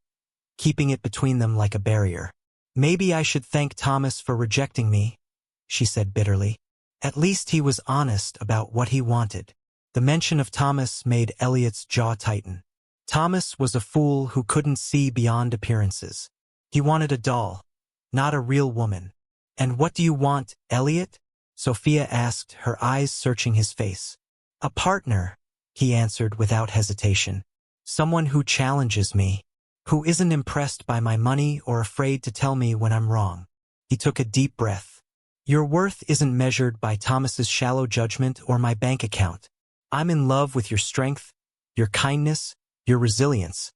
keeping it between them like a barrier. "Maybe I should thank Thomas for rejecting me," she said bitterly. At least he was honest about what he wanted. The mention of Thomas made Elliot's jaw tighten. Thomas was a fool who couldn't see beyond appearances. He wanted a doll, not a real woman. "And what do you want, Elliot?" Sophia asked, her eyes searching his face. "A partner," he answered without hesitation. "Someone who challenges me, who isn't impressed by my money or afraid to tell me when I'm wrong." He took a deep breath. "Your worth isn't measured by Thomas's shallow judgment or my bank account. I'm in love with your strength, your kindness, your resilience.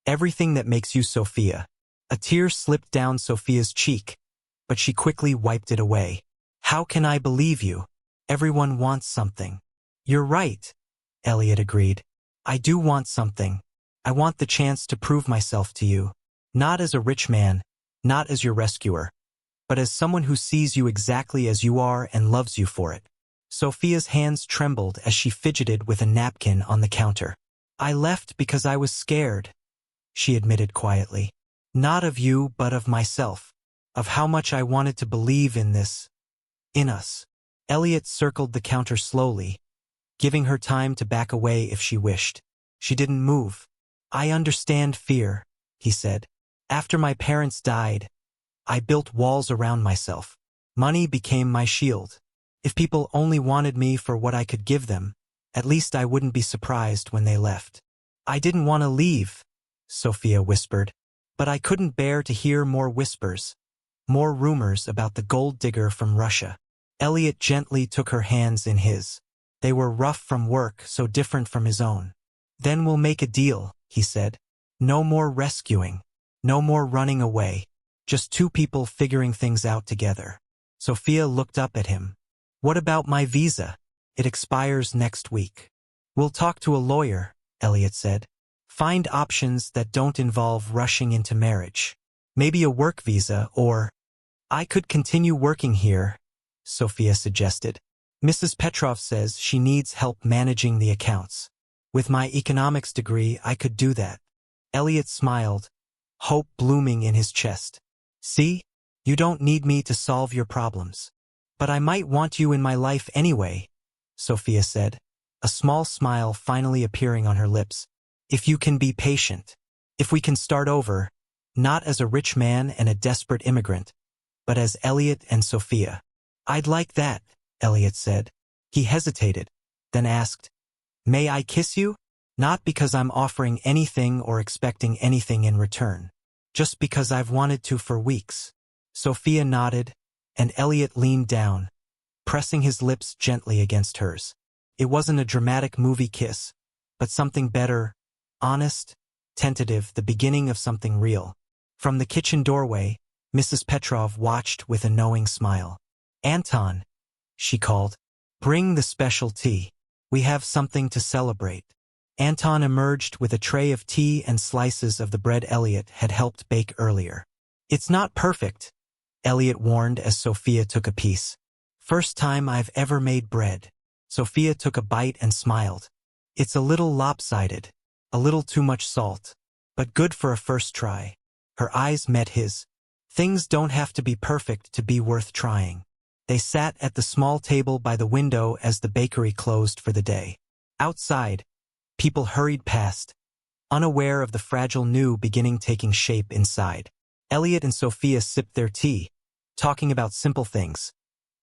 Everything that makes you Sophia." A tear slipped down Sophia's cheek, but she quickly wiped it away. "How can I believe you? Everyone wants something." "You're right," Elliot agreed. "I do want something. I want the chance to prove myself to you. Not as a rich man, not as your rescuer, but as someone who sees you exactly as you are and loves you for it." Sophia's hands trembled as she fidgeted with a napkin on the counter. "I left because I was scared," she admitted quietly. "Not of you, but of myself, of how much I wanted to believe in this, in us." Elliot circled the counter slowly, giving her time to back away if she wished. She didn't move. "I understand fear," he said. "After my parents died, I built walls around myself. Money became my shield. If people only wanted me for what I could give them, at least I wouldn't be surprised when they left." "I didn't want to leave," Sophia whispered, "but I couldn't bear to hear more whispers. More rumors about the gold digger from Russia. Elliot gently took her hands in his. They were rough from work, so different from his own. Then we'll make a deal, he said. No more rescuing. No more running away. Just two people figuring things out together. Sophia looked up at him. What about my visa? It expires next week. We'll talk to a lawyer, Elliot said. Find options that don't involve rushing into marriage. Maybe a work visa or… I could continue working here, Sophia suggested. Mrs. Petrov says she needs help managing the accounts. With my economics degree, I could do that. Elliot smiled, hope blooming in his chest. See? You don't need me to solve your problems. But I might want you in my life anyway, Sophia said, a small smile finally appearing on her lips. If you can be patient. If we can start over, not as a rich man and a desperate immigrant, but as Elliot and Sophia. I'd like that, Elliot said. He hesitated, then asked, May I kiss you? Not because I'm offering anything or expecting anything in return. Just because I've wanted to for weeks. Sophia nodded, and Elliot leaned down, pressing his lips gently against hers. It wasn't a dramatic movie kiss, but something better, honest, tentative, the beginning of something real. From the kitchen doorway, Mrs. Petrov watched with a knowing smile. Anton, she called, bring the special tea. We have something to celebrate. Anton emerged with a tray of tea and slices of the bread Elliot had helped bake earlier. It's not perfect, Elliot warned as Sophia took a piece. First time I've ever made bread. Sophia took a bite and smiled. It's a little lopsided, a little too much salt, but good for a first try. Her eyes met his. Things don't have to be perfect to be worth trying. They sat at the small table by the window as the bakery closed for the day. Outside, people hurried past, unaware of the fragile new beginning taking shape inside. Elliot and Sophia sipped their tea, talking about simple things.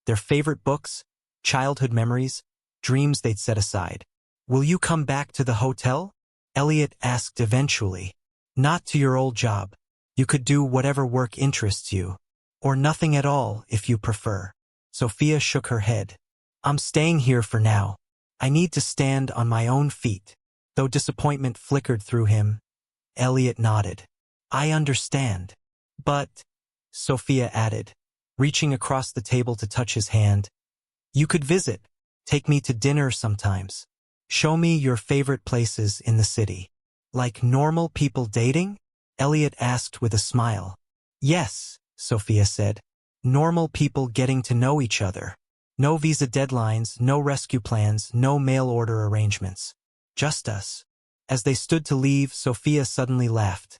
Their favorite books, childhood memories, dreams they'd set aside. Will you come back to the hotel? Elliot asked eventually. Not to your old job. You could do whatever work interests you. Or nothing at all if you prefer. Sophia shook her head. I'm staying here for now. I need to stand on my own feet. Though disappointment flickered through him, Elliot nodded. I understand. But, Sophia added, reaching across the table to touch his hand, you could visit. Take me to dinner sometimes. Show me your favorite places in the city. Like normal people dating? Elliot asked with a smile. Yes, Sophia said. Normal people getting to know each other. No visa deadlines, no rescue plans, no mail order arrangements. Just us. As they stood to leave, Sophia suddenly laughed.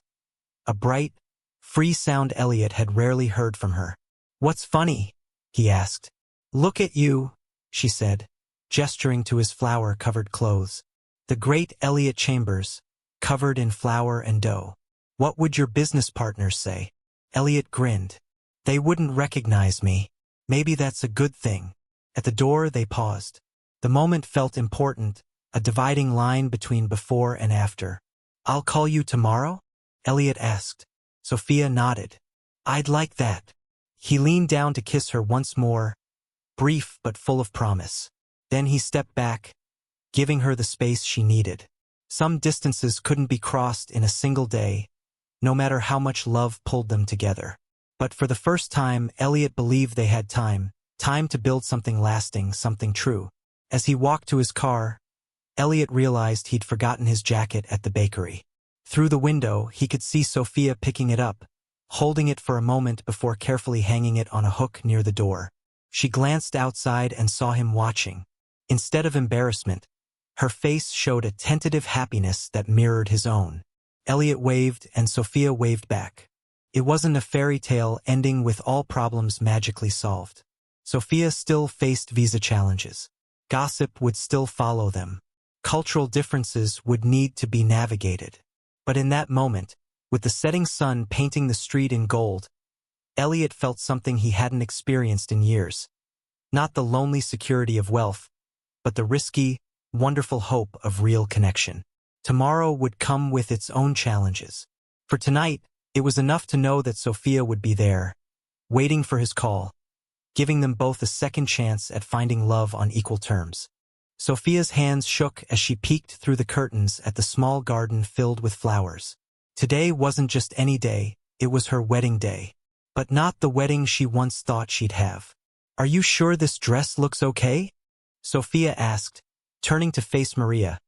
A bright, free sound Elliot had rarely heard from her. What's funny? He asked. Look at you, she said, gesturing to his flour-covered clothes. The great Elliot Chambers, covered in flour and dough. What would your business partners say? Elliot grinned. They wouldn't recognize me. Maybe that's a good thing. At the door they paused. The moment felt important, a dividing line between before and after. I'll call you tomorrow? Elliot asked. Sophia nodded. I'd like that. He leaned down to kiss her once more, brief but full of promise. Then he stepped back, giving her the space she needed. Some distances couldn't be crossed in a single day, no matter how much love pulled them together. But for the first time, Elliot believed they had time to build something lasting, something true. As he walked to his car, Elliot realized he'd forgotten his jacket at the bakery. Through the window, he could see Sophia picking it up, holding it for a moment before carefully hanging it on a hook near the door. She glanced outside and saw him watching. Instead of embarrassment, her face showed a tentative happiness that mirrored his own. Elliot waved and Sophia waved back. It wasn't a fairy tale ending with all problems magically solved. Sophia still faced visa challenges. Gossip would still follow them. Cultural differences would need to be navigated. But in that moment, with the setting sun painting the street in gold, Elliot felt something he hadn't experienced in years. Not the lonely security of wealth, but the risky, wonderful hope of real connection. Tomorrow would come with its own challenges. For tonight, it was enough to know that Sophia would be there, waiting for his call, giving them both a second chance at finding love on equal terms. Sophia's hands shook as she peeked through the curtains at the small garden filled with flowers. Today wasn't just any day, it was her wedding day. But not the wedding she once thought she'd have. "Are you sure this dress looks okay?" Sophia asked, turning to face Maria,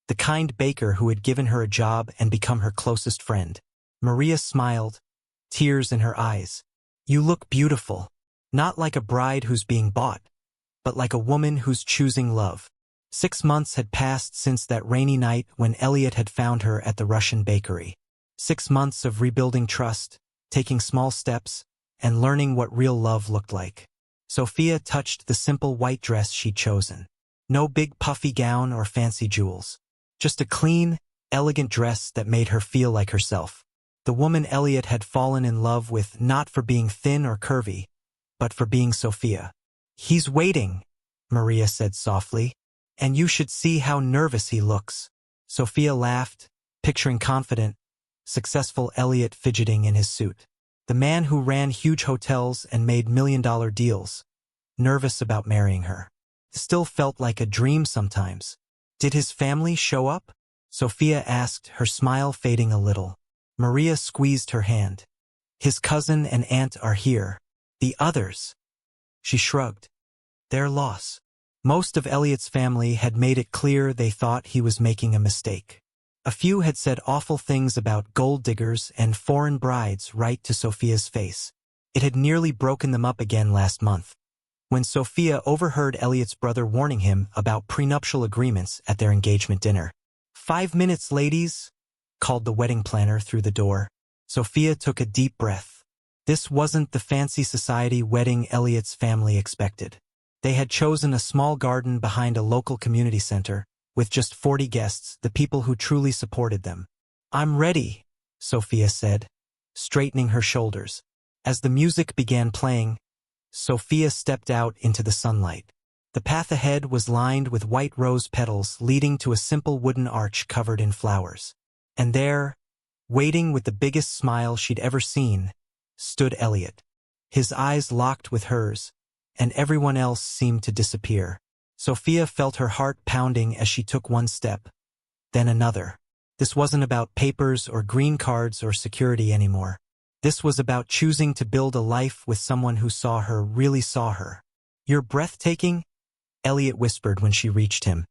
the kind baker who had given her a job and become her closest friend. Maria smiled, tears in her eyes. "You look beautiful. Not like a bride who's being bought, but like a woman who's choosing love." 6 months had passed since that rainy night when Elliot had found her at the Russian bakery. 6 months of rebuilding trust, taking small steps, and learning what real love looked like. Sophia touched the simple white dress she'd chosen. No big puffy gown or fancy jewels. Just a clean, elegant dress that made her feel like herself. The woman Elliot had fallen in love with, not for being thin or curvy, but for being Sophia. "He's waiting," Maria said softly, "and you should see how nervous he looks." Sophia laughed, picturing confident, successful Elliot fidgeting in his suit. The man who ran huge hotels and made million-dollar deals, nervous about marrying her. Still felt like a dream sometimes. "Did his family show up?" Sophia asked, her smile fading a little. Maria squeezed her hand. "His cousin and aunt are here. The others?" She shrugged. "Their loss." Most of Elliot's family had made it clear they thought he was making a mistake. A few had said awful things about gold diggers and foreign brides right to Sophia's face. It had nearly broken them up again last month, when Sophia overheard Elliot's brother warning him about prenuptial agreements at their engagement dinner. "5 minutes, ladies," called the wedding planner through the door. Sophia took a deep breath. This wasn't the fancy society wedding Elliot's family expected. They had chosen a small garden behind a local community center, with just 40 guests, the people who truly supported them. "I'm ready," Sophia said, straightening her shoulders. As the music began playing, Sophia stepped out into the sunlight. The path ahead was lined with white rose petals leading to a simple wooden arch covered in flowers. And there, waiting with the biggest smile she'd ever seen, stood Elliot. His eyes locked with hers, and everyone else seemed to disappear. Sophia felt her heart pounding as she took one step, then another. This wasn't about papers or green cards or security anymore. This was about choosing to build a life with someone who saw her, really saw her. "You're breathtaking," Elliot whispered when she reached him,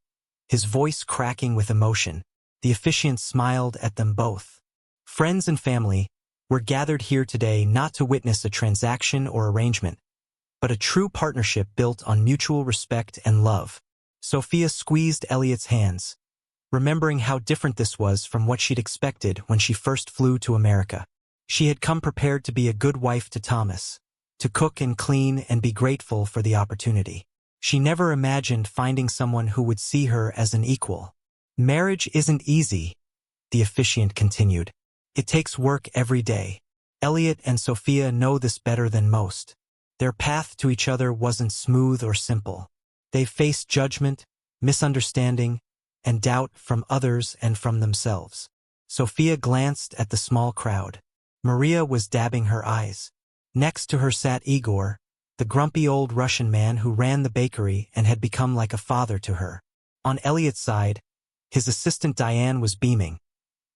his voice cracking with emotion. The officiant smiled at them both. "Friends and family, we're gathered here today not to witness a transaction or arrangement, but a true partnership built on mutual respect and love." Sophia squeezed Elliot's hands, remembering how different this was from what she'd expected when she first flew to America. She had come prepared to be a good wife to Thomas, to cook and clean and be grateful for the opportunity. She never imagined finding someone who would see her as an equal. "Marriage isn't easy," the officiant continued. "It takes work every day. Elliot and Sophia know this better than most. Their path to each other wasn't smooth or simple. They faced judgment, misunderstanding, and doubt from others and from themselves." Sophia glanced at the small crowd. Maria was dabbing her eyes. Next to her sat Igor, the grumpy old Russian man who ran the bakery and had become like a father to her. On Elliot's side, his assistant Diane was beaming,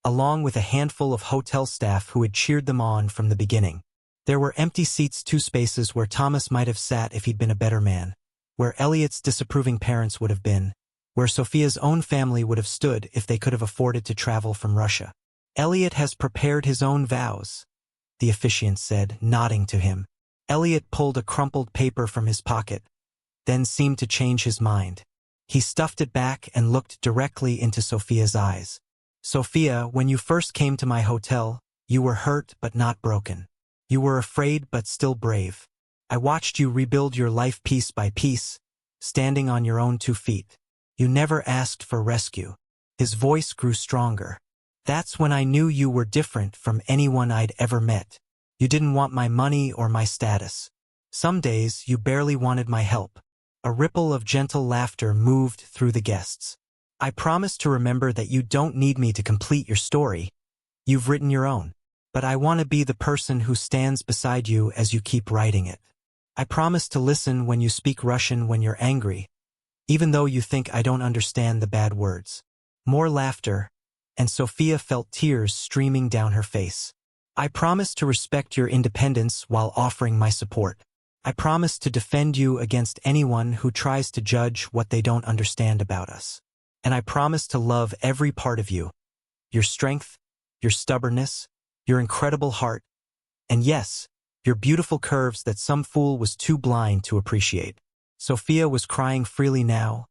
along with a handful of hotel staff who had cheered them on from the beginning. There were empty seats, 2 spaces where Thomas might have sat if he'd been a better man, where Elliot's disapproving parents would have been, where Sophia's own family would have stood if they could have afforded to travel from Russia. "Elliot has prepared his own vows," the officiant said, nodding to him. Elliot pulled a crumpled paper from his pocket, then seemed to change his mind. He stuffed it back and looked directly into Sophia's eyes. "Sophia, when you first came to my hotel, you were hurt but not broken. You were afraid but still brave. I watched you rebuild your life piece by piece, standing on your own 2 feet. You never asked for rescue." His voice grew stronger. "That's when I knew you were different from anyone I'd ever met. You didn't want my money or my status. Some days you barely wanted my help." A ripple of gentle laughter moved through the guests. "I promise to remember that you don't need me to complete your story. You've written your own." but I want to be the person who stands beside you as you keep writing it. I promise to listen when you speak Russian when you're angry, even though you think I don't understand the bad words." More laughter, and Sophia felt tears streaming down her face. "I promise to respect your independence while offering my support. I promise to defend you against anyone who tries to judge what they don't understand about us. And I promise to love every part of you, your strength, your stubbornness, your incredible heart, and yes, your beautiful curves that some fool was too blind to appreciate." Sophia was crying freely now,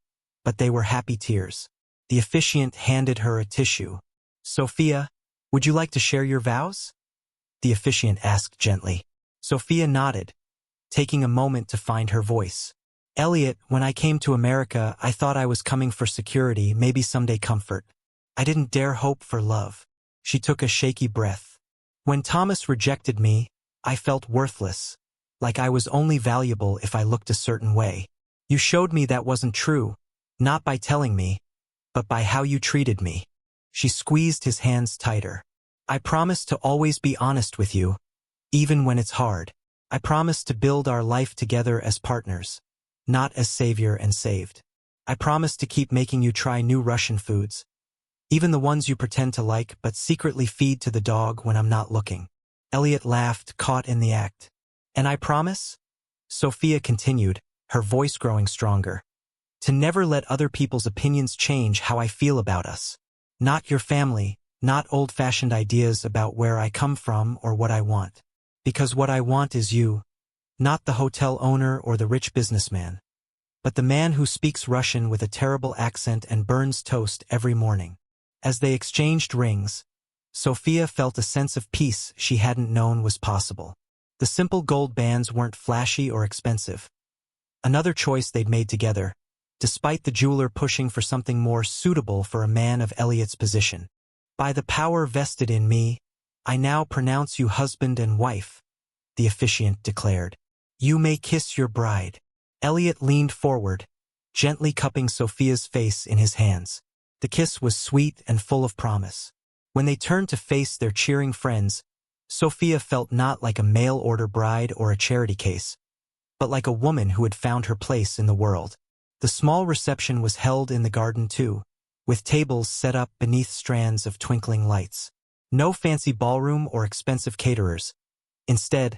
but they were happy tears. The officiant handed her a tissue. "Sophia, would you like to share your vows?" the officiant asked gently. Sophia nodded, taking a moment to find her voice. "Elliot, when I came to America, I thought I was coming for security, maybe someday comfort. I didn't dare hope for love." She took a shaky breath. "When Thomas rejected me, I felt worthless, like I was only valuable if I looked a certain way. You showed me that wasn't true, not by telling me, but by how you treated me." She squeezed his hands tighter. "I promise to always be honest with you, even when it's hard. I promise to build our life together as partners, not as savior and saved. I promise to keep making you try new Russian foods, even the ones you pretend to like but secretly feed to the dog when I'm not looking." Elliot laughed, caught in the act. "And I promise," Sophia continued, her voice growing stronger, "to never let other people's opinions change how I feel about us. Not your family, not old-fashioned ideas about where I come from or what I want. Because what I want is you, not the hotel owner or the rich businessman, but the man who speaks Russian with a terrible accent and burns toast every morning." As they exchanged rings, Sophia felt a sense of peace she hadn't known was possible. The simple gold bands weren't flashy or expensive. Another choice they'd made together, despite the jeweler pushing for something more suitable for a man of Elliot's position. "By the power vested in me, I now pronounce you husband and wife," the officiant declared. "You may kiss your bride." Elliot leaned forward, gently cupping Sophia's face in his hands. The kiss was sweet and full of promise. When they turned to face their cheering friends, Sophia felt not like a mail-order bride or a charity case, but like a woman who had found her place in the world. The small reception was held in the garden too, with tables set up beneath strands of twinkling lights. No fancy ballroom or expensive caterers. Instead,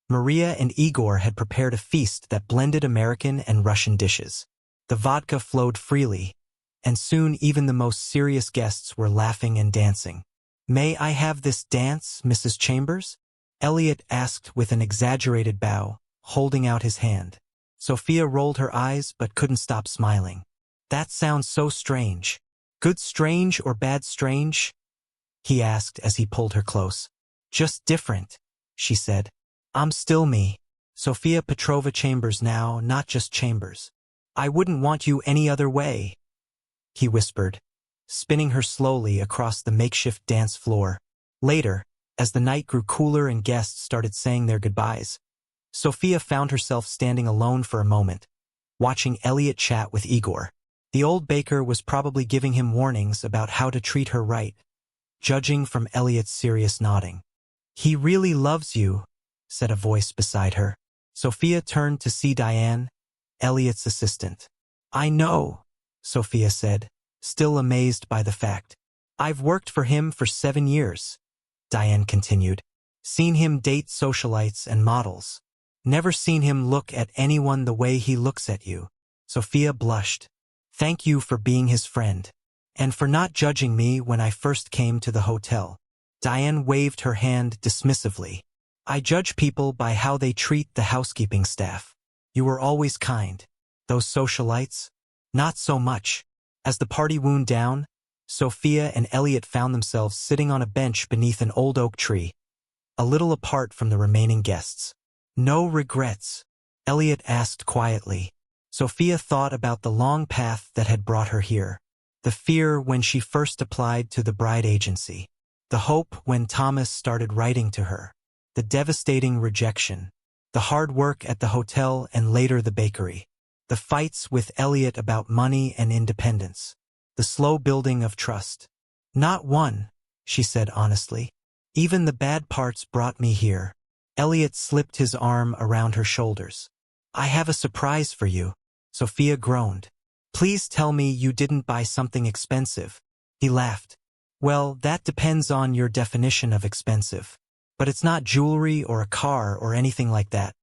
Maria and Igor had prepared a feast that blended American and Russian dishes. The vodka flowed freely, and soon even the most serious guests were laughing and dancing. "May I have this dance, Mrs. Chambers?" Elliot asked with an exaggerated bow, holding out his hand. Sophia rolled her eyes but couldn't stop smiling. "That sounds so strange." "Good strange or bad strange?" he asked as he pulled her close. "Just different," she said. "I'm still me, Sophia Petrova Chambers now, not just Chambers. I wouldn't want you any other way," he whispered, spinning her slowly across the makeshift dance floor. Later, as the night grew cooler and guests started saying their goodbyes, Sophia found herself standing alone for a moment, watching Elliot chat with Igor. The old baker was probably giving him warnings about how to treat her right, judging from Elliot's serious nodding. "He really loves you," said a voice beside her. Sophia turned to see Diane, Elliot's assistant. "I know," Sophia said, still amazed by the fact. "I've worked for him for 7 years," Diane continued. "Seen him date socialites and models. Never seen him look at anyone the way he looks at you." Sophia blushed. "Thank you for being his friend. And for not judging me when I first came to the hotel." Diane waved her hand dismissively. "I judge people by how they treat the housekeeping staff. You were always kind. Those socialites? Not so much." As the party wound down, Sophia and Elliot found themselves sitting on a bench beneath an old oak tree, a little apart from the remaining guests. "No regrets?" Elliot asked quietly. Sophia thought about the long path that had brought her here. The fear when she first applied to the bride agency. The hope when Thomas started writing to her. The devastating rejection. The hard work at the hotel and later the bakery. The fights with Elliot about money and independence. The slow building of trust. "Not one," she said honestly. Even the bad parts brought me here. Elliot slipped his arm around her shoulders. I have a surprise for you. Sophia groaned. Please tell me you didn't buy something expensive. He laughed. Well, that depends on your definition of expensive. But it's not jewelry or a car or anything like that.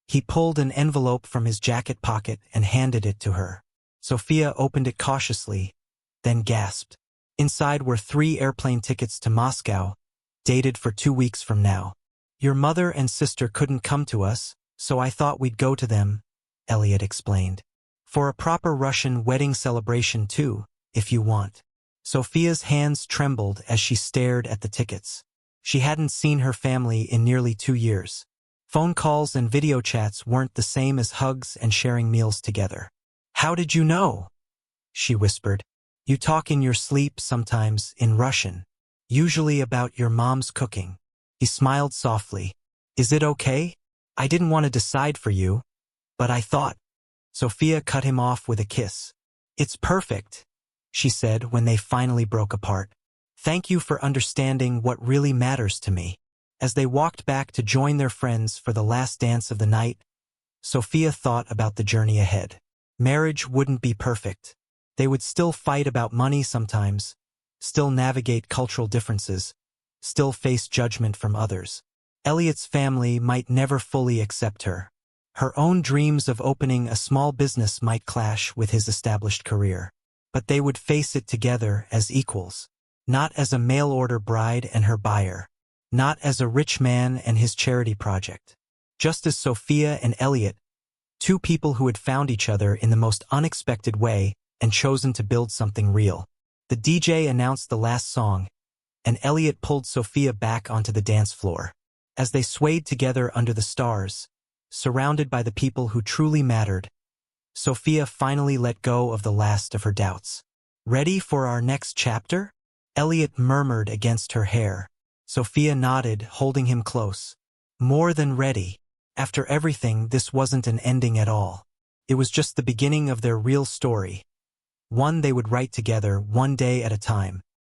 He pulled an envelope from his jacket pocket and handed it to her. Sophia opened it cautiously, then gasped. Inside were 3 airplane tickets to Moscow, dated for 2 weeks from now. Your mother and sister couldn't come to us, so I thought we'd go to them, Elliot explained. For a proper Russian wedding celebration too, if you want. Sophia's hands trembled as she stared at the tickets. She hadn't seen her family in nearly 2 years. Phone calls and video chats weren't the same as hugs and sharing meals together. How did you know? She whispered. You talk in your sleep sometimes in Russian, usually about your mom's cooking. He smiled softly. Is it okay? I didn't want to decide for you, but I thought. Sophia cut him off with a kiss. It's perfect, she said when they finally broke apart. Thank you for understanding what really matters to me. As they walked back to join their friends for the last dance of the night, Sophia thought about the journey ahead. Marriage wouldn't be perfect. They would still fight about money sometimes, still navigate cultural differences, still face judgment from others. Elliot's family might never fully accept her. Her own dreams of opening a small business might clash with his established career. But they would face it together as equals. Not as a mail-order bride and her buyer. Not as a rich man and his charity project. Just as Sophia and Elliot, 2 people who had found each other in the most unexpected way and chosen to build something real. The DJ announced the last song, and Elliot pulled Sophia back onto the dance floor. As they swayed together under the stars, surrounded by the people who truly mattered, Sophia finally let go of the last of her doubts. Ready for our next chapter? Elliot murmured against her hair. Sophia nodded, holding him close. More than ready. After everything, this wasn't an ending at all. It was just the beginning of their real story. One they would write together, one day at a time.